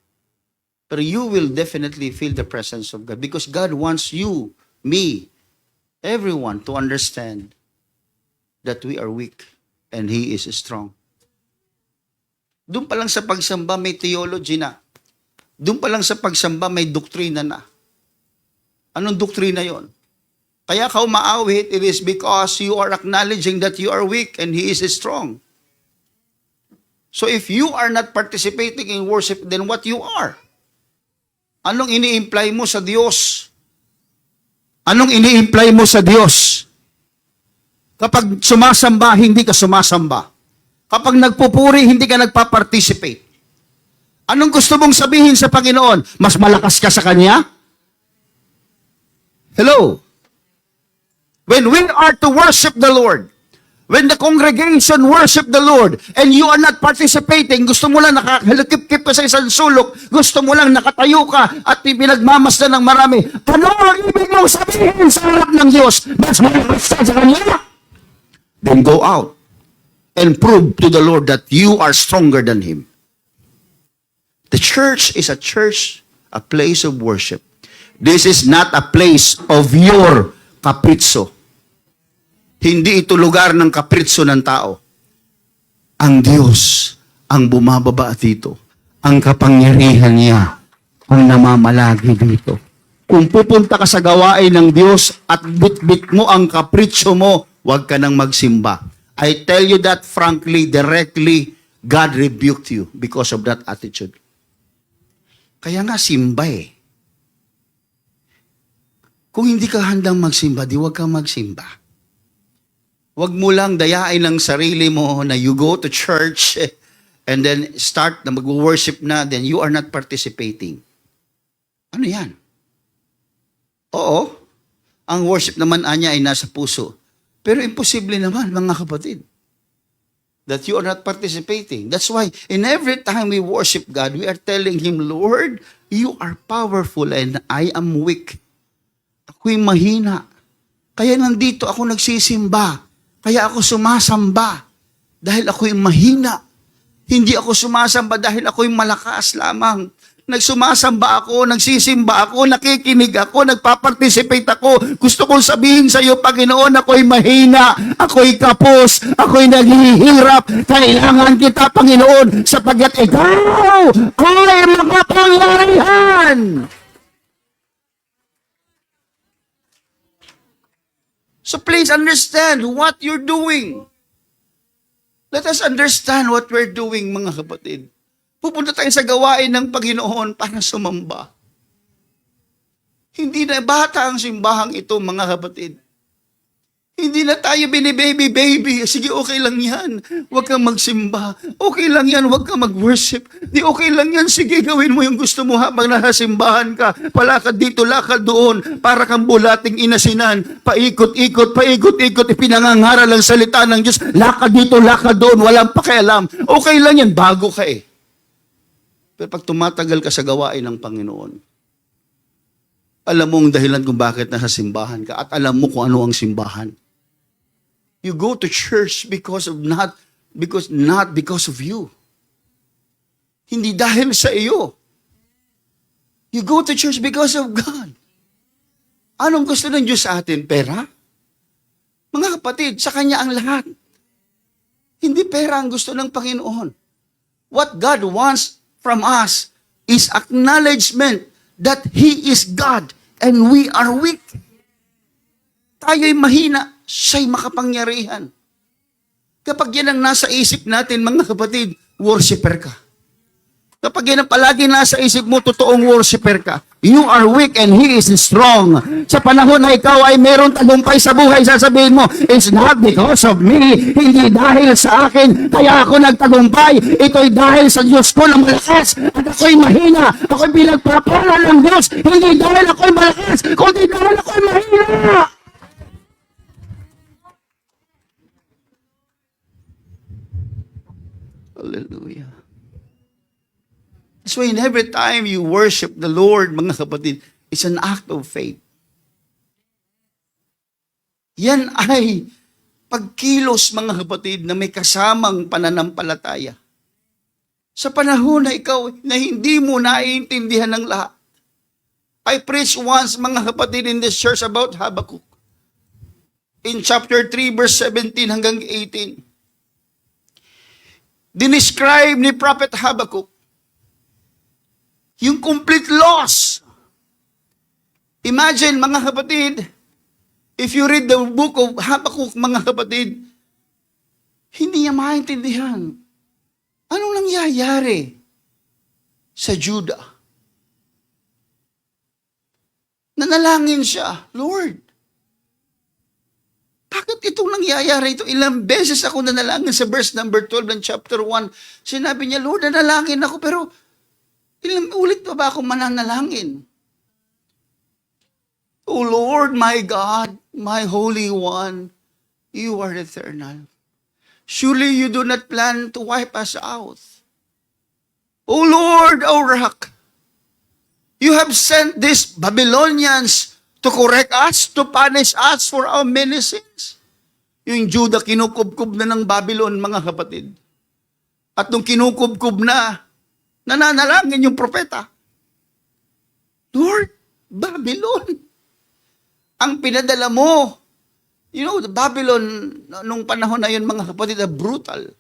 Pero you will definitely feel the presence of God because God wants you, me, everyone to understand that we are weak and He is strong. Doon pa lang sa pagsamba may theology na. Doon pa lang sa pagsamba may doktrina na. Anong doktrina yon? Kaya ka umaawit, it is because you are acknowledging that you are weak and He is strong. So if you are not participating in worship, then what you are? Anong ini-imply mo sa Diyos? Anong ini-imply mo sa Diyos? Kapag sumasamba, hindi ka sumasamba. Kapag nagpupuri, hindi ka nagpa-participate. Anong gusto mong sabihin sa Panginoon? Mas malakas ka sa Kanya? Hello? When we are to worship the Lord, when the congregation worship the Lord, and you are not participating, gusto mo lang nakahalukip-kip ka sa isang sulok, gusto mo lang nakatayo ka at pinagmamasdan ng marami, ano ang ibig mong sabihin sa harap ng Diyos? Mas malakas ka sa Kanya? Then go out and prove to the Lord that you are stronger than Him. The church is a place of worship. This is not a place of your kapritso. Hindi ito lugar ng kapritso ng tao. Ang Diyos ang bumababa dito. Ang kapangyarihan niya ang namamalagi dito. Kung pupunta ka sa gawain ng Diyos at bitbit mo ang kapritso mo, huwag ka nang magsimba. I tell you that frankly, directly, God rebuked you because of that attitude. Kaya nga simba eh. Kung hindi ka handang magsimba, di huwag kang magsimba. Huwag mo lang dayain ng sarili mo na you go to church and then start na mag-worship na, then you are not participating. Ano yan? Oo, ang worship naman anya ay nasa puso. Pero imposible naman, mga kapatid, that you are not participating. That's why, in every time we worship God, we are telling Him, Lord, you are powerful and I am weak. Ako'y mahina. Kaya nandito ako nagsisimba. Kaya ako sumasamba. Dahil ako'y mahina. Hindi ako sumasamba dahil ako'y malakas lamang. Nagsumasamba ako, nagsisimba ako, nakikinig ako, nagpaparticipate ako. Gusto kong sabihin sa iyo, Panginoon, ako'y mahina, ako'y kapos, ako'y naghihirap. Kailangan kita, Panginoon, sapagkat ikaw ay makapangyarihan. So please understand what you're doing. Let us understand what we're doing, mga kapatid. Pupunta tayo sa gawain ng Panginoon para sumamba. Hindi na bata ang simbahang ito, mga kapatid. Hindi na tayo binibaby-baby. Sige, okay lang yan. Huwag kang magsimba. Okay lang yan, huwag kang mag-worship. Di okay lang yan. Sige, gawin mo yung gusto mo habang nakasimbahan ka. Palakad dito, lakad doon. Para kang bulating inasinan. Paikot-ikot, paikot-ikot. Ipinangangaral ang salita ng Diyos. Lakad dito, lakad doon. Walang pakialam. Okay lang yan. Bago ka eh. Pero pag tumatagal ka sa gawain ng Panginoon, alam mo ang dahilan kung bakit nasa simbahan ka at alam mo kung ano ang simbahan. You go to church not because of you. Hindi dahil sa iyo. You go to church because of God. Anong gusto ng Diyos sa atin? Pera? Mga kapatid, sa Kanya ang lahat. Hindi pera ang gusto ng Panginoon. What God wants from us is acknowledgement that He is God and we are weak. Tayo'y mahina, siya'y makapangyarihan. Kapag yan ang nasa isip natin, mga kapatid, worshiper ka. Kapag yan ang palagi nasa isip mo, totoong worshiper ka. You are weak and He is strong. Sa panahon na ikaw ay meron tagumpay sa buhay, sasabihin mo, it's not because of me. Hindi dahil sa akin, kaya ako nagtagumpay. Ito'y dahil sa Diyos ko na malakas. At ako'y mahina. Ako'y pinagpapala ng Diyos. Hindi dahil ako'y malakas, kundi dahil ako'y mahina. Hallelujah. So in every time you worship the Lord, mga kapatid, it's an act of faith. Yan ay pagkilos, mga kapatid, na may kasamang pananampalataya. Sa panahon na ikaw na hindi mo naiintindihan ng lahat. I preached once, mga kapatid, in this church about Habakkuk. In chapter 3, verse 17 hanggang 18. Dinescribe ni Prophet Habakkuk yung complete loss. Imagine, mga kapatid, if you read the book of Habakkuk, mga kapatid, hindi niya maintindihan anong nangyayari sa Judah. Nanalangin siya, Lord, bakit itong nangyayari ito? Ilang beses ako nanalangin sa verse number 12 ng chapter 1. Sinabi niya, Lord, nanalangin ako, pero ilang ulit pa ba ako mananalangin? O Lord, my God, my Holy One, you are eternal. Surely you do not plan to wipe us out. O Lord, O Rock, you have sent these Babylonians to correct us, to punish us for our many sins. Yung Judah, kinukubkub na ng Babylon, mga kapatid. At nung kinukubkub na, nananalangin yung propeta. Lord, Babylon, ang pinadala mo. You know, the Babylon, nung panahon na yun, mga kapatid, brutal.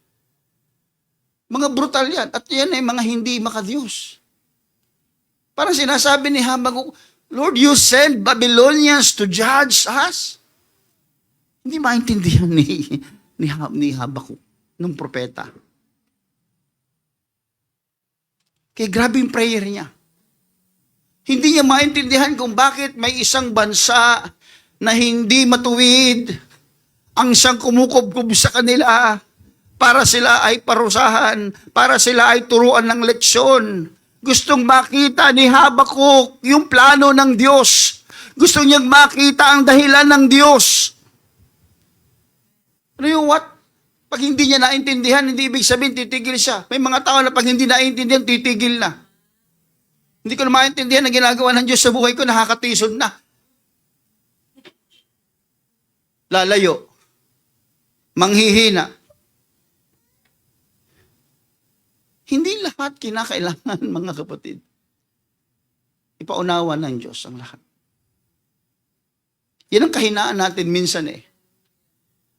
Mga brutal yan. At yan ay mga hindi makadiyos. Parang sinasabi ni Habakkuk, Lord, you send Babylonians to judge us? Hindi maintindihan ni Habakkuk, nung propeta. Kaya grabe yung prayer niya. Hindi niya maintindihan kung bakit may isang bansa na hindi matuwid ang siyang kumukubkub sa kanila para sila ay parusahan, para sila ay turuan ng leksyon. Gustong makita ni Habakkuk yung plano ng Diyos. Gusto niyang makita ang dahilan ng Diyos. Ano yung what? Pag hindi niya naintindihan, hindi ibig sabihin titigil siya. May mga tao na pag hindi naintindihan, titigil na. Hindi ko na maintindihan ang ginagawa ng Diyos sa buhay ko, nakakatisod na. Lalayo. Manghihina. Hindi lahat kinakailangan, mga kapatid. Ipaunawa ng Diyos ang lahat. Yan ang kahinaan natin minsan eh.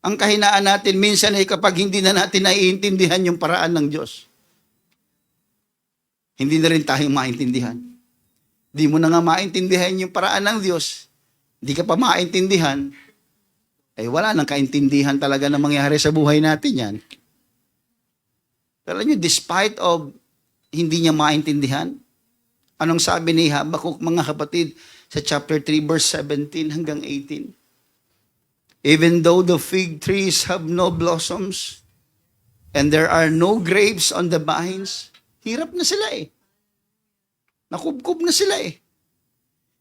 Ang kahinaan natin minsan ay kapag hindi na natin naiintindihan yung paraan ng Diyos. Hindi na rin tayo maintindihan. Di mo na nga maintindihan yung paraan ng Diyos. Di ka pa maintindihan. Ay wala nang kaintindihan talaga na mangyari sa buhay natin yan. Pero nyo, despite of hindi niya maintindihan, anong sabi ni Habakkuk, mga kapatid, sa chapter 3, verse 17 hanggang 18? Even though the fig trees have no blossoms, and there are no grapes on the vines, hirap na sila eh. Nakubkob na sila eh.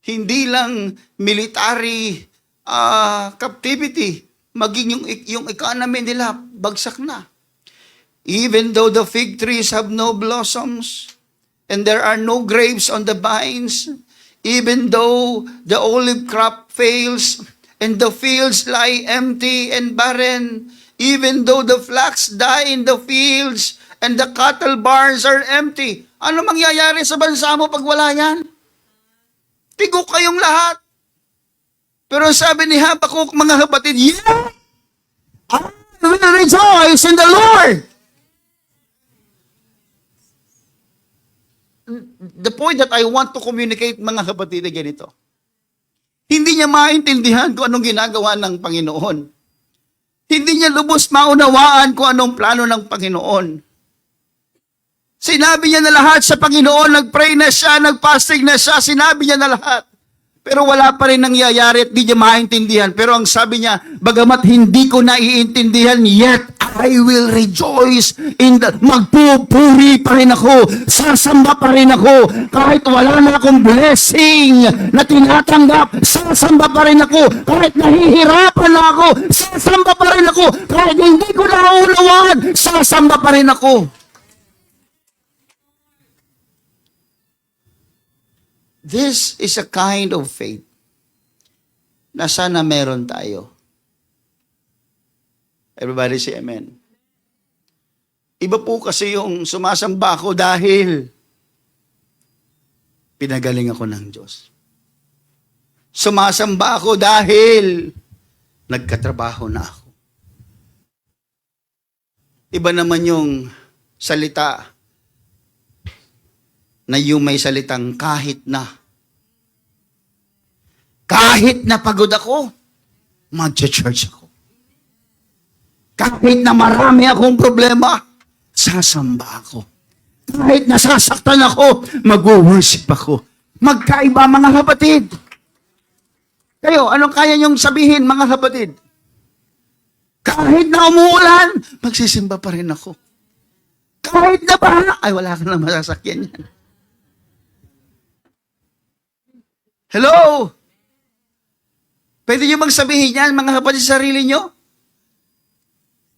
Hindi lang military captivity, maging yung economy nila, bagsak na. Even though the fig trees have no blossoms, and there are no grapes on the vines, even though the olive crop fails, and the fields lie empty and barren, even though the flax die in the fields, and the cattle barns are empty. Ano mangyayari sa bansa mo pag wala yan? Tigok kayong lahat. Pero sabi ni Habakkuk, mga kapatid, yeah, I will rejoice in the Lord. the point that I want to communicate, mga kapatid, ay ganito. Hindi niya maintindihan kung anong ginagawa ng Panginoon. Hindi niya lubos maunawaan kung anong plano ng Panginoon. Sinabi niya na lahat sa Panginoon, nag-pray na siya, nag-fasting na siya, sinabi niya na lahat. Pero wala pa rin nangyayari at di niya maintindihan. Pero ang sabi niya, bagamat hindi ko naiintindihan, yet I will rejoice in the... Magpupuri pa rin ako, sasamba pa rin ako, kahit wala na akong blessing na tinatanggap, sasamba pa rin ako, kahit nahihirapan na ako, sasamba pa rin ako, kahit hindi ko nauunawaan, sasamba pa rin ako. This is a kind of faith na sana meron tayo. Everybody say amen. Iba po kasi yung sumasamba ako dahil pinagaling ako ng Diyos. Sumasamba ako dahil nagkatrabaho na ako. Iba naman yung salita na yung may salitang kahit na. Kahit na pagod ako, mag-church ako. Kahit na marami akong problema, sasamba ako. Kahit nasasaktan ako, mag-worship ako. Magkaiba, mga kapatid. Kayo, anong kaya niyong sabihin, mga kapatid? Kahit na umuulan, magsisimba pa rin ako. Kahit na baha, ay wala ka na masasakyan yan. Hello? Pwede niyo bang sabihin yan, mga kapatid, sa sarili niyo?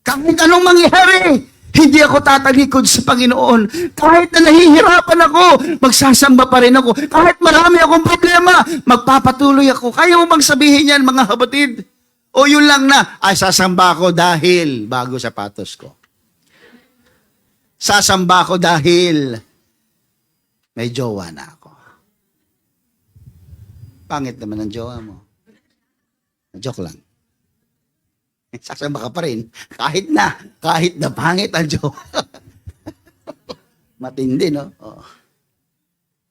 Kahit anong mangyari, hindi ako tatalikod sa Panginoon. Kahit na nahihirapan ako, magsasamba pa rin ako. Kahit marami akong problema, magpapatuloy ako. Kaya mo bang sabihin yan, mga kapatid? O yun lang na, ay sasamba ako dahil bago sapatos ko. Sasamba ako dahil may jowa na ako. Pangit naman ang jowa mo. Joke lang. Sasamba ka pa rin. Kahit na pangit ang jowa. Matindi, no? Oh.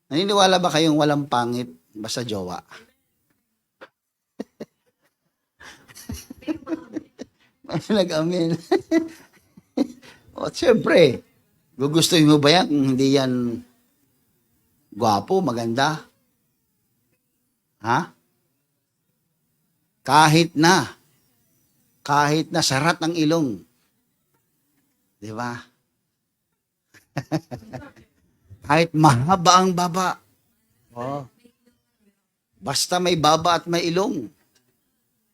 Naniniwala ba kayong walang pangit basta jowa? Nag-amin. O, siyempre, gugustuhin mo ba yan kung hindi yan gwapo, maganda? Ha? Kahit na sarat ng ilong. Di ba? Kahit mahaba ang baba. Oh. Basta may baba at may ilong.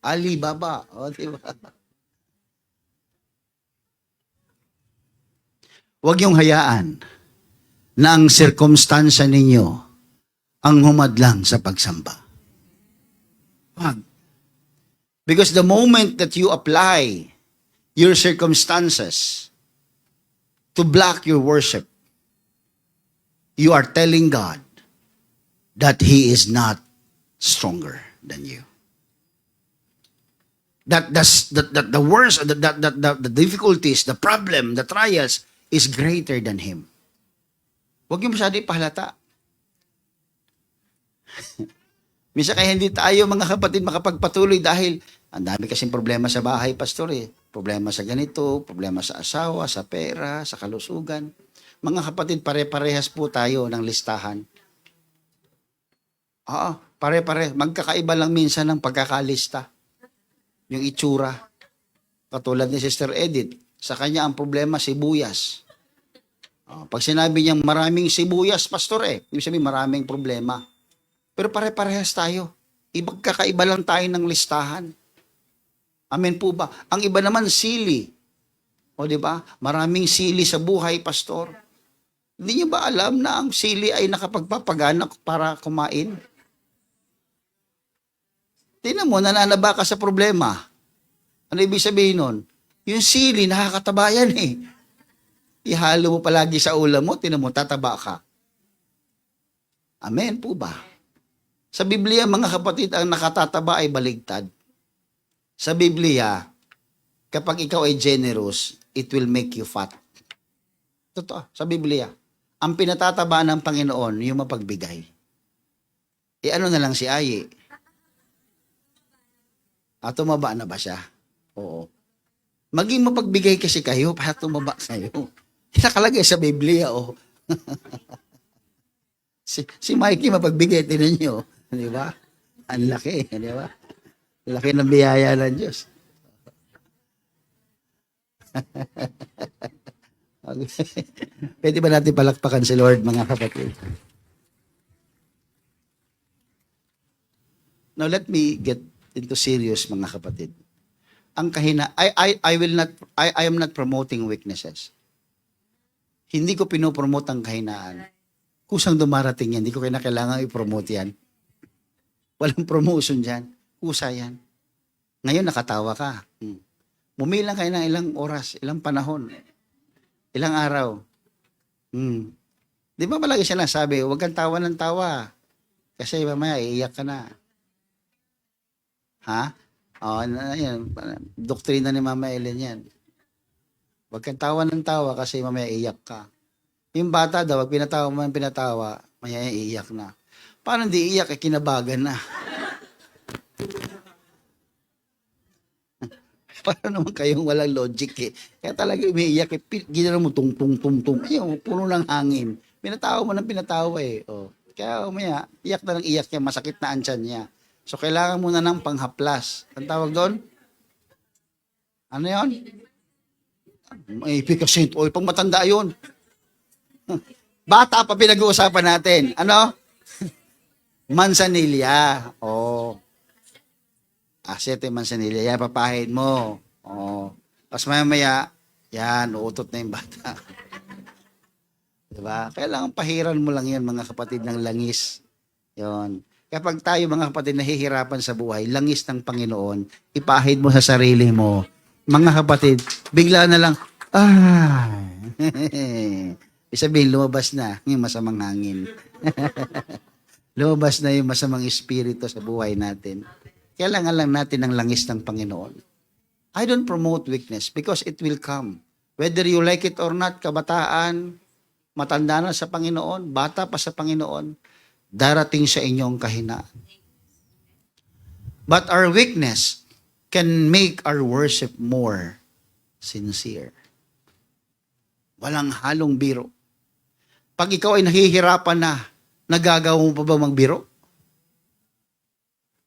Ali baba. Oh, di ba? Huwag niyong hayaan na ang sirkumstansya ninyo ang humadlang sa pagsamba. Wag. Because the moment that you apply your circumstances to block your worship, you are telling God that He is not stronger than you. That the worst, the difficulties, the problem, the trials is greater than Him. Huwag yung masyado ipahalata. Minsan kaya hindi tayo, mga kapatid, makapagpatuloy dahil ang dami kasing problema sa bahay, pastor eh. Problema sa ganito, problema sa asawa, sa pera, sa kalusugan. Mga kapatid, pare-parehas po tayo ng listahan. Oo, pare-pare. Magkakaiba lang minsan ng pagkakalista. Yung itsura. Katulad ni Sister Edith, sa kanya ang problema, sibuyas. Pag sinabi niyang maraming sibuyas, pastor eh, ibig sabihin maraming problema. Pero pare-parehas tayo. Kakaiba lang tayo ng listahan. Amen po ba? Ang iba naman sili. O di ba? Maraming sili sa buhay, pastor. Hindi niyo ba alam na ang sili ay nakapagpapagana para kumain? Tingnan mo, nananaba ka sa problema. Ano ibig sabihin nun? Yung sili, nakakataba yan eh. Ihalo mo palagi sa ulam mo, tingnan mo, tataba ka. Amen po ba? Sa Biblia, mga kapatid, ang nakatataba ay baligtad. Sa Biblia, kapag ikaw ay generous, it will make you fat. Totoo, sa Biblia. Ang pinatataba ng Panginoon, yung mapagbigay. Ano na lang si Ayi? Tumaba na ba siya? Oo. Maging mapagbigay kasi kayo para tumaba kayo. Nakalagay sa Biblia, oh. si Mikey mapagbigay, tinan nyo. Di ba? Ang laki, di ba? Laki ng biyaya ng Diyos. Pwede ba natin palakpakan si Lord, mga kapatid? Now, let me get into serious, mga kapatid. Ang I am not promoting weaknesses. Hindi ko pinopromote ang kahinaan. Kusang dumarating yan, hindi ko kailangan i-promote yan. Walang promotion dyan. Kusa yan. Ngayon, nakatawa ka. Mumilang kayo ng ilang oras, ilang panahon, ilang araw. Di ba palagi siya nasabi, huwag kang tawa ng tawa. Kasi mamaya, iiyak ka na. Ha? Yan. Doktrina ni Mama Ellen yan. Huwag kang tawa ng tawa kasi mamaya iiyak ka. Yung bata daw, wag pinatawa mo ang pinatawa, mamaya iiyak na. Paano hindi iiyak, kinabagan na. Para naman kayong walang logic eh. Kaya talaga umiiyak eh. Ginano mo tung. Ayun, puno ng hangin. Pinatawa mo ng pinatawa eh. Oh. Kaya umaya, iyak na ng iyak niya, masakit na ang tiyan niya. So kailangan muna ng panghaplas. Ang tawag doon? Ano yun? May efficacy. O, pang matanda yun. Bata pa pinag-uusapan natin. Ano? Manzanilla. Oh. Asete manzanilla, yan, papahin mo. Oh. Tapos maya, yan, uutot na yung bata. Diba? Kailangan pahiran mo lang yan, mga kapatid, ng langis. Yon. Kapag tayo, mga kapatid, nahihirapan sa buhay, langis ng Panginoon, ipahid mo sa sarili mo. Mga kapatid, bigla na lang, sabihin, lumabas na yung masamang hangin. Lumabas na yung masamang espiritu sa buhay natin. Kailangan lang natin ng langis ng Panginoon. I don't promote weakness because it will come. Whether you like it or not, kabataan, matanda na sa Panginoon, bata pa sa Panginoon, darating sa inyong kahinaan. But our weakness can make our worship more sincere. Walang halong biro. Pag ikaw ay nahihirapan na, nagagawa mo pa ba magbiro?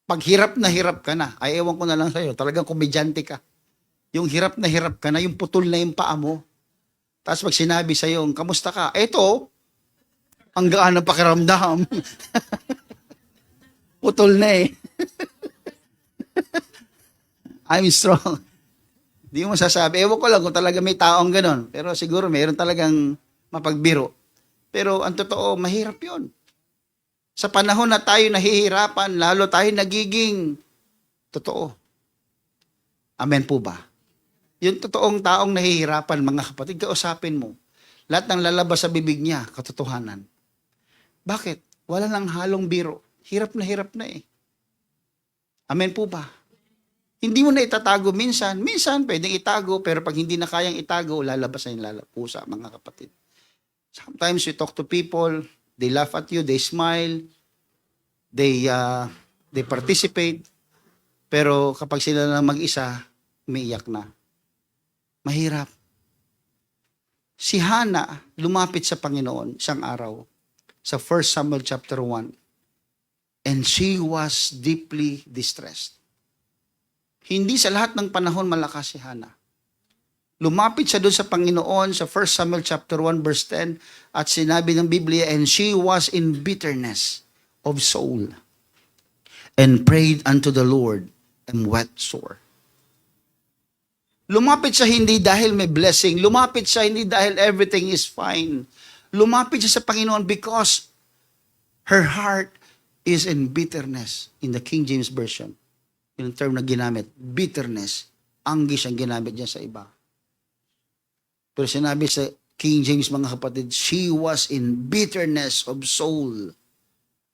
Pag hirap ka na, ay ewan ko na lang sa'yo, talagang komedyante ka. Yung hirap ka na, yung putol na yung paa mo. Tapos pag sinabi sa'yo, kamusta ka? Eto, ang gaan ng pakiramdam. Putol na eh. I'm strong. Di mo sasabi. Ewan ko lang kung talaga may taong ganon. Pero siguro mayroon talagang mapagbiro. Pero ang totoo, mahirap yun. Sa panahon na tayo nahihirapan, lalo tayo nagiging totoo. Amen po ba? Yung totoong taong nahihirapan, mga kapatid, kausapin mo. Lahat ng lalabas sa bibig niya, katotohanan. Bakit? Wala nang halong biro. Hirap na eh. Amen po ba? Hindi mo na itatago minsan. Minsan, pwedeng itago, pero pag hindi na kayang itago, lalabas na yung lalapusa, mga kapatid. Sometimes you talk to people, they laugh at you, they smile, they participate, pero kapag sila lang mag-isa, umiiyak na. Mahirap. Si Hannah lumapit sa Panginoon isang araw sa 1 Samuel chapter 1, and she was deeply distressed. Hindi sa lahat ng panahon malakas si Hannah. Lumapit siya doon sa Panginoon sa 1 Samuel chapter 1 verse 10 at sinabi ng Biblia, and she was in bitterness of soul and prayed unto the Lord and wept sore. Lumapit siya hindi dahil may blessing. Lumapit siya hindi dahil everything is fine. Lumapit siya sa Panginoon because her heart is in bitterness. In the King James Version, yung term na ginamit, bitterness. Anguish ang ginamit niya sa iba. Pero sinabi sa King James, mga kapatid, she was in bitterness of soul.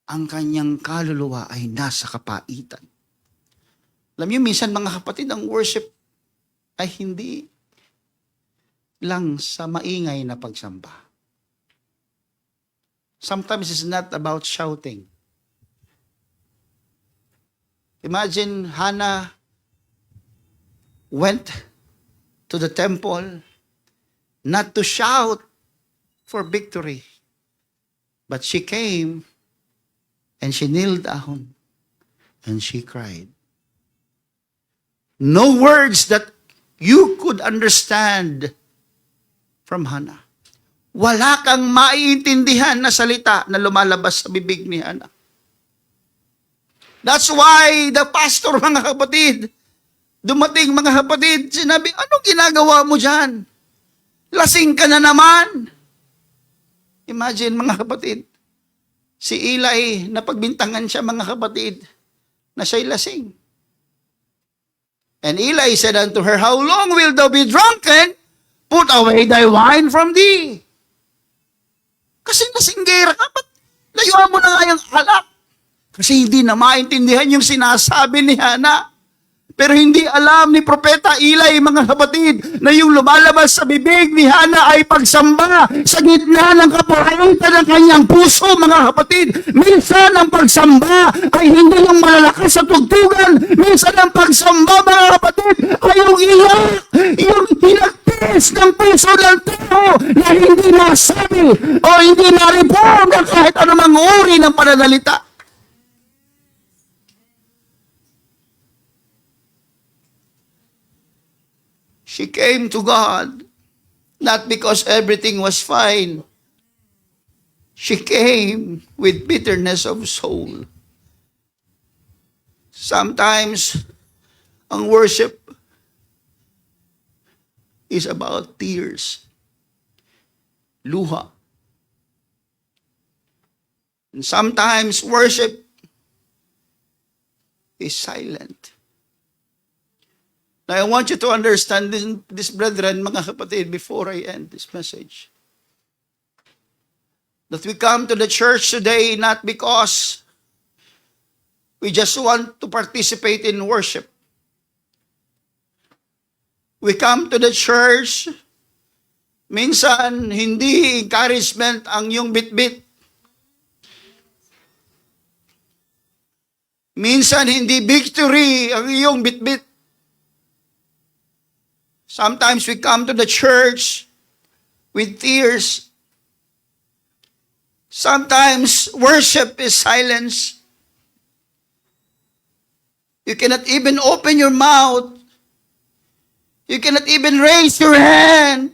Ang kanyang kaluluwa ay nasa kapaitan. Alam niyo, minsan mga kapatid, ang worship ay hindi lang sa maingay na pagsamba. Sometimes it's not about shouting. Imagine Hannah went to the temple not to shout for victory, but she came and she kneeled down and she cried. No words that you could understand from Hannah. Wala kang maiintindihan na salita na lumalabas sa bibig ni Hannah. That's why the pastor, mga kapatid, dumating mga kapatid, sinabi, anong ginagawa mo dyan? Lasing ka na naman. Imagine mga kapatid, si Eli, napagbintangan siya mga kapatid, na siya'y lasing. And Eli said unto her, how long will thou be drunken? Put away thy wine from thee. Kasi nasinggera ka, ba't layuan mo na nga yung alak? Kasi hindi na maintindihan yung sinasabi ni Hannah. Pero hindi alam ni Propeta Eli, mga kapatid, na yung lumalabas sa bibig ni Hannah ay pagsamba sa gitna ng kapahayutan ng kanyang puso, mga kapatid. Minsan ang pagsamba ay hindi yung malalakas sa tugtugan. Minsan ang pagsamba, mga kapatid, ay yung iyak, yung hinagpis ng puso ng tao na hindi nasabi o hindi naripon ng kahit anumang uri ng pananalita. She came to God, not because everything was fine. She came with bitterness of soul. Sometimes, ang worship is about tears, luha. And sometimes, worship is silent. Now, I want you to understand this, brethren, mga kapatid, before I end this message. That we come to the church today not because we just want to participate in worship. We come to the church, minsan hindi encouragement ang iyong bitbit. Minsan hindi victory ang iyong bitbit. Sometimes we come to the church with tears. Sometimes worship is silence. You cannot even open your mouth. You cannot even raise your hand.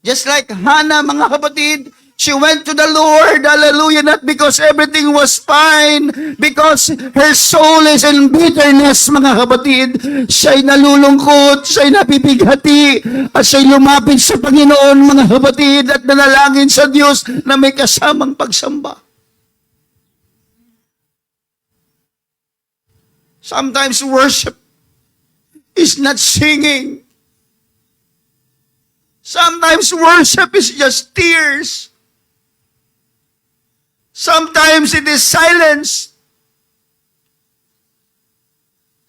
Just like Hannah, mga kapatid, she went to the Lord, hallelujah, not because everything was fine, because her soul is in bitterness, mga kapatid. Siya'y nalulungkot, siya'y napipighati, at siya'y lumapit sa Panginoon, mga kapatid, at nanalangin sa Diyos na may kasamang pagsamba. Sometimes worship is not singing. Sometimes worship is just tears. Sometimes it is silence.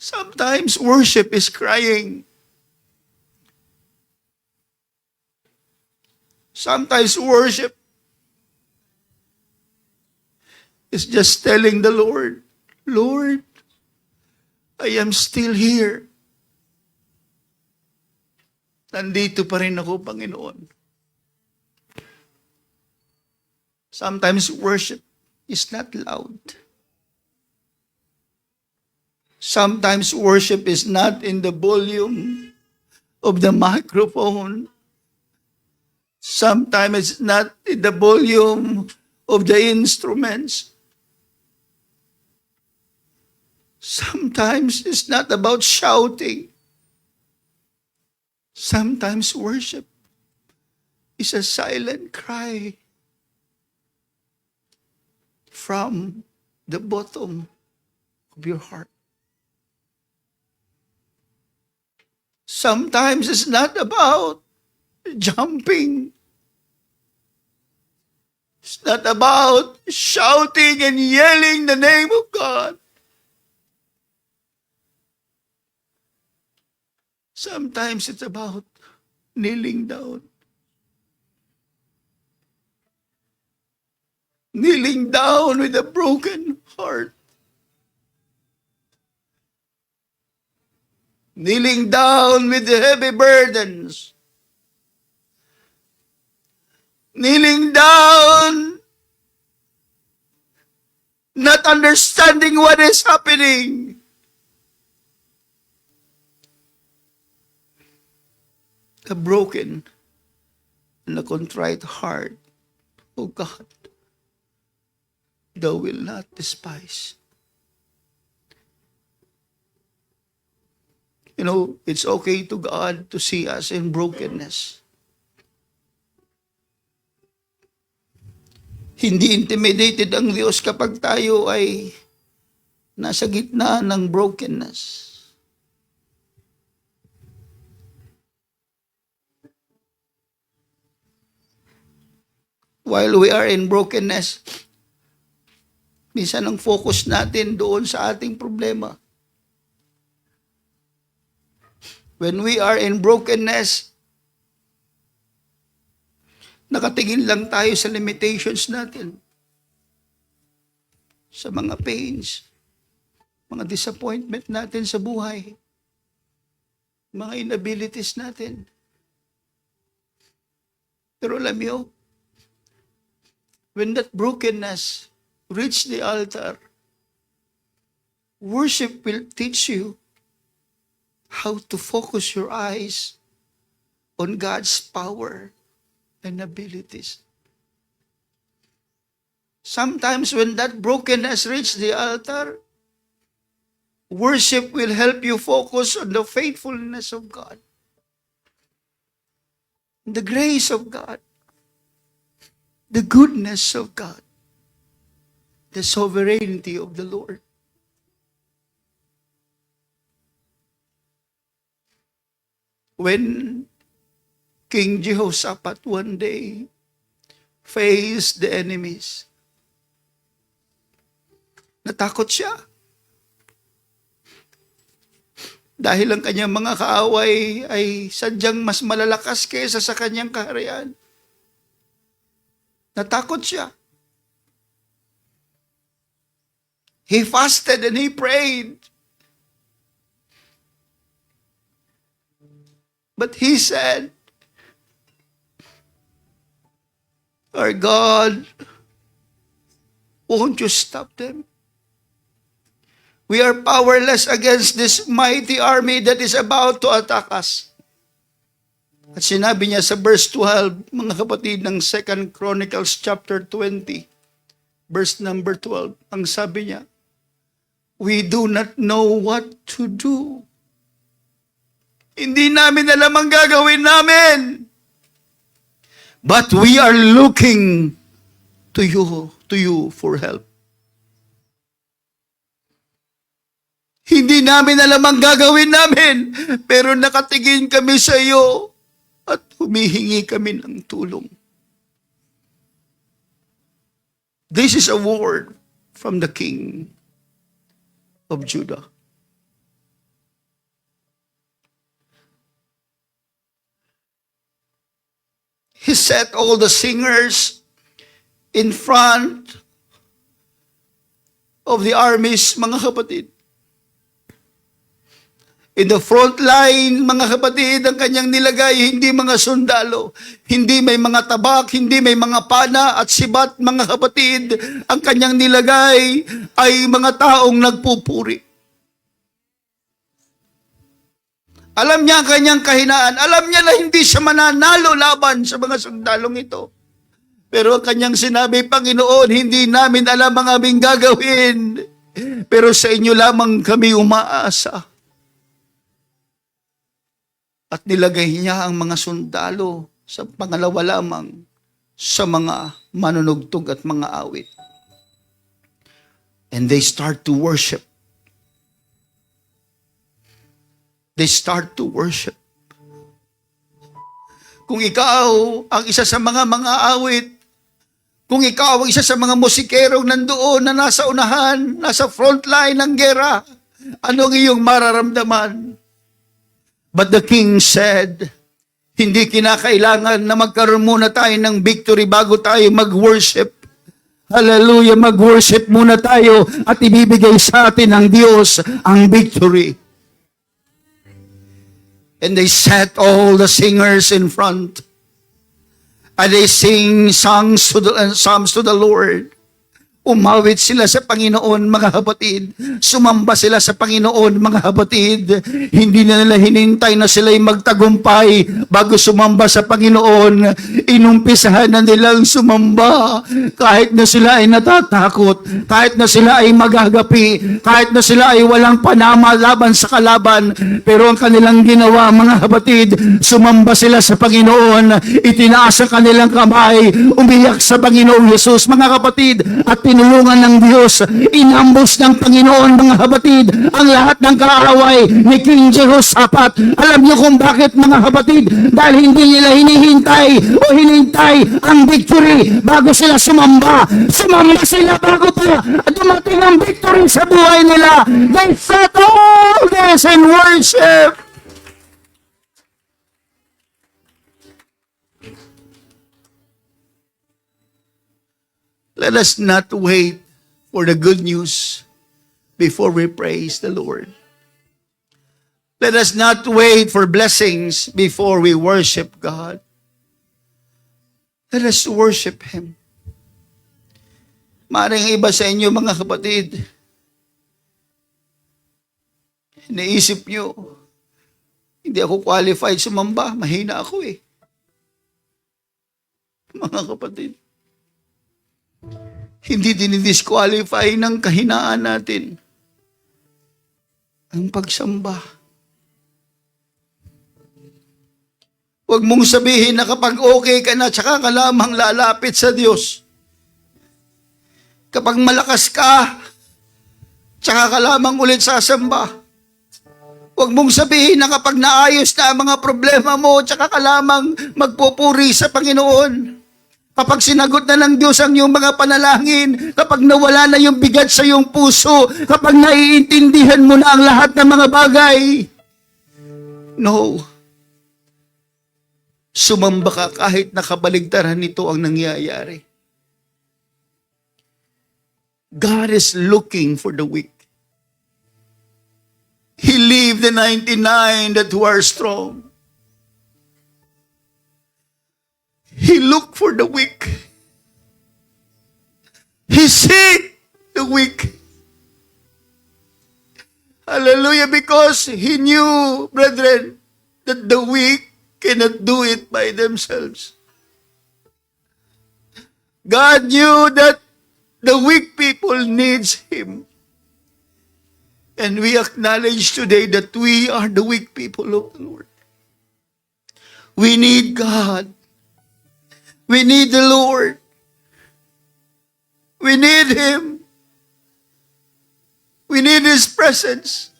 Sometimes worship is crying. Sometimes worship is just telling the Lord, Lord, I am still here. Nandito pa rin ako, Panginoon. Sometimes worship is not loud. Sometimes worship is not in the volume of the microphone. Sometimes it's not in the volume of the instruments. Sometimes it's not about shouting. Sometimes worship is a silent cry from the bottom of your heart. Sometimes it's not about jumping. It's not about shouting and yelling the name of God. Sometimes it's about kneeling down. kneeling down with a broken heart, kneeling down with the heavy burdens, kneeling down, not understanding what is happening. A broken and a contrite heart, O God, thou will not despise. You know, it's okay to God to see us in brokenness. Hindi intimidated ang Diyos kapag tayo ay nasa gitna ng brokenness. While we are in brokenness, minsan ang focus natin doon sa ating problema. When we are in brokenness, nakatingin lang tayo sa limitations natin, sa mga pains, mga disappointment natin sa buhay, mga inabilities natin. Pero alam niyo, when that brokenness reach the altar, worship will teach you how to focus your eyes on God's power and abilities. Sometimes when that brokenness reach the altar, worship will help you focus on the faithfulness of God, the grace of God, the goodness of God, the sovereignty of the Lord. When King Jehoshaphat one day faced the enemies, natakot siya. Dahil ang kanyang mga kaaway ay sadyang mas malalakas kaysa sa kanyang kaharian. Natakot siya. He fasted and he prayed. But he said, our God, won't you stop them? We are powerless against this mighty army that is about to attack us. At sinabi niya sa verse 12, mga kapatid, ng 2 Chronicles chapter 20, verse number 12, ang sabi niya, we do not know what to do. Hindi namin alam ang gagawin namin. But we are looking to you for help. Hindi namin alam ang gagawin namin, pero nakatingin kami sa iyo at humihingi kami ng tulong. This is a word from the King of Judah. He set all the singers in front of the armies, mga kapatid. In the front line, mga kapatid, ang kanyang nilagay, hindi mga sundalo, hindi may mga tabak, hindi may mga pana at sibat, mga kapatid. Ang kanyang nilagay ay mga taong nagpupuri. Alam niya ang kanyang kahinaan. Alam niya na hindi siya mananalo laban sa mga sundalong ito. Pero ang kanyang sinabi, Panginoon, hindi namin alam ang aming gagawin. Pero sa inyo lamang kami umaasa. At nilagay niya ang mga sundalo sa pangalawa lamang sa mga manunugtog at mga awit. And they start to worship. They start to worship. Kung ikaw ang isa sa mga awit, kung ikaw ang isa sa mga musikerong nandoon na nasa unahan, nasa front line ng gera, anong iyong mararamdaman? But the king said, hindi kinakailangan na magkaroon muna tayo ng victory bago tayo mag-worship. Hallelujah, mag-worship muna tayo at ibibigay sa atin ng Diyos ang victory. And they set all the singers in front. And they sing songs psalms to the Lord. Umawit sila sa Panginoon, mga kapatid. Sumamba sila sa Panginoon, mga kapatid. Hindi na nila hinintay na sila'y magtagumpay bago sumamba sa Panginoon. Inumpisahan na nilang sumamba. Kahit na sila ay natatakot, kahit na sila ay magagapi, kahit na sila ay walang panama laban sa kalaban. Pero ang kanilang ginawa, mga kapatid, sumamba sila sa Panginoon. Itinaas ang kanilang kamay, umiyak sa Panginoong Yesus, mga kapatid, at tinulungan ng Diyos. Inambos ng Panginoon, mga kapatid, ang lahat ng kaaway ni King Jehoshaphat. Alam niyo kung bakit, mga kapatid? Dahil hindi nila hinintay ang victory bago sila sumamba. Sumamba sila bago pa dumating ang victory sa buhay nila. They set all this in worship. Let us not wait for the good news before we praise the Lord. Let us not wait for blessings before we worship God. Let us worship Him. Maring iba sa inyo, mga kapatid, naisip nyo, hindi ako qualified sumamba, mahina ako eh. Mga kapatid, hindi dinidisqualify ng kahinaan natin ang pagsamba. Huwag mong sabihin na kapag okay ka na, tsaka ka lamang lalapit sa Diyos. Kapag malakas ka, tsaka ka lamang ulit sasamba. Huwag mong sabihin na kapag naayos na ang mga problema mo, tsaka ka lamang magpupuri sa Panginoon. Kapag sinagot na ng Diyos ang iyong mga panalangin, kapag nawala na yung bigat sa iyong puso, kapag naiintindihan mo na ang lahat ng mga bagay. No. Sumamba ka kahit nakabaligtaran nito ang nangyayari. God is looking for the weak. He leave the 99 that were strong. He looked for the weak. He seek the weak. Hallelujah, because He knew, brethren, that the weak cannot do it by themselves. God knew that the weak people needs Him. And we acknowledge today that we are the weak people of the Lord. We need God. We need the Lord. We need Him. We need His presence.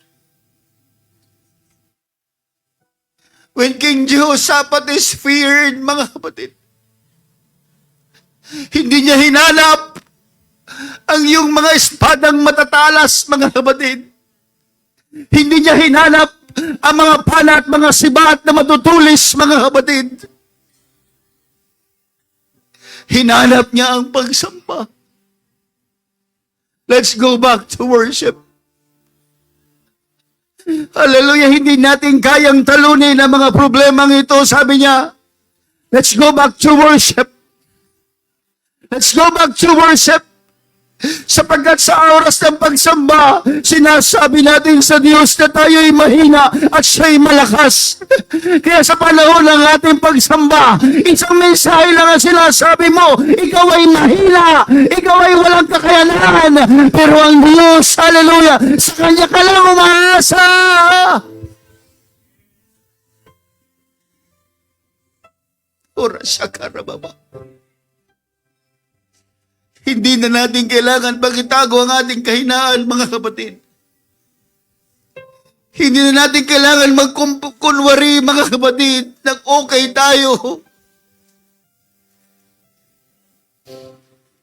When King Jehoshaphat is feared, mga kapatid, hindi niya hinanap ang iyong mga espadang matatalas, mga kapatid. Hindi niya hinanap ang mga pana at mga sibat na matutulis, mga kapatid. Hinanap niya ang pagsamba. Let's go back to worship. Hallelujah, hindi natin kayang talunin ang mga problemang ito. Sabi niya, let's go back to worship. Let's go back to worship. Sapagkat sa oras ng pagsamba, sinasabi natin sa Diyos na tayo'y mahina at siya'y malakas. Kaya sa panahon ng ating pagsamba, isang mensahe lang ang sinasabi mo, ikaw ay mahina, ikaw ay walang kakayanan, pero ang Diyos, hallelujah, sa Kanya ka lang umaasa. Ora siya karababa. Hindi na natin kailangan pagitago ang ating kahinaan, mga kapatid. Hindi na natin kailangan magkunwari, mga kapatid, na okay tayo.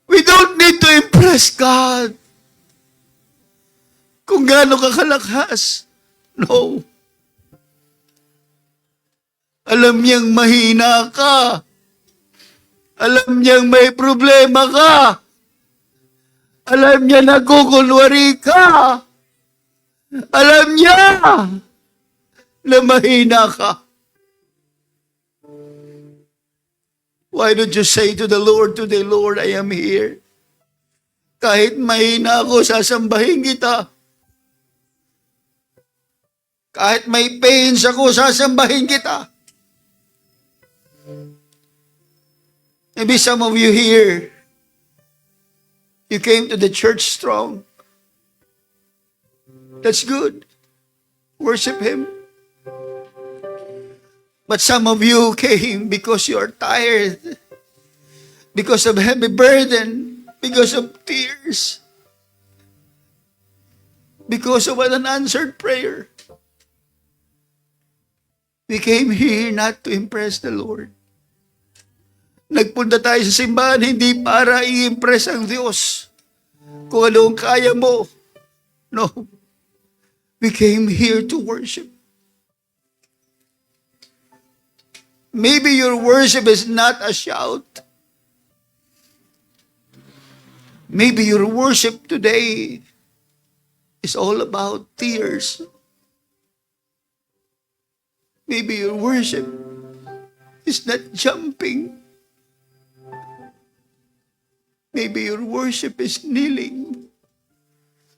We don't need to impress God kung gaano ka kalakas. No. Alam niyang mahina ka. Alam niyang may problema ka. Alam niya na kukunwari ka. Alam niya na mahina ka. Why don't you say to the Lord today, Lord, I am here. Kahit mahina ako, sasambahin kita. Kahit may pains ako, sasambahin kita. Maybe some of you here, you came to the church strong. That's good. Worship Him. But some of you came because you are tired, because of heavy burden, because of tears, because of an unanswered prayer. We came here not to impress the Lord. Nagpunta tayo sa simbahan hindi para i-impress ang Diyos kung ano ang kaya mo. No. We came here to worship. Maybe your worship is not a shout. Maybe your worship today is all about tears. Maybe your worship is not jumping. Maybe your worship is kneeling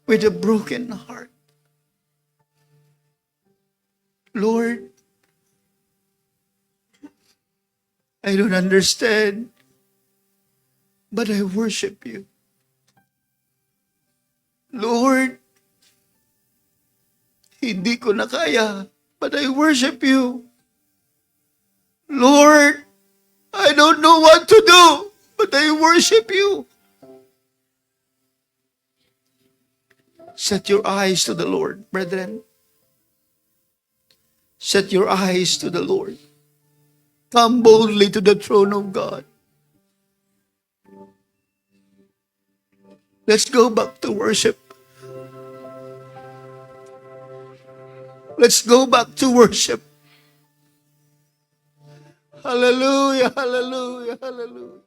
with a broken heart. Lord, I don't understand, but I worship you. Lord, hindi ko na kaya, but I worship you. Lord, I don't know what to do, but I worship you. Set your eyes to the Lord, brethren. Set your eyes to the Lord. Come boldly to the throne of God. Let's go back to worship. Let's go back to worship. Hallelujah, hallelujah, hallelujah.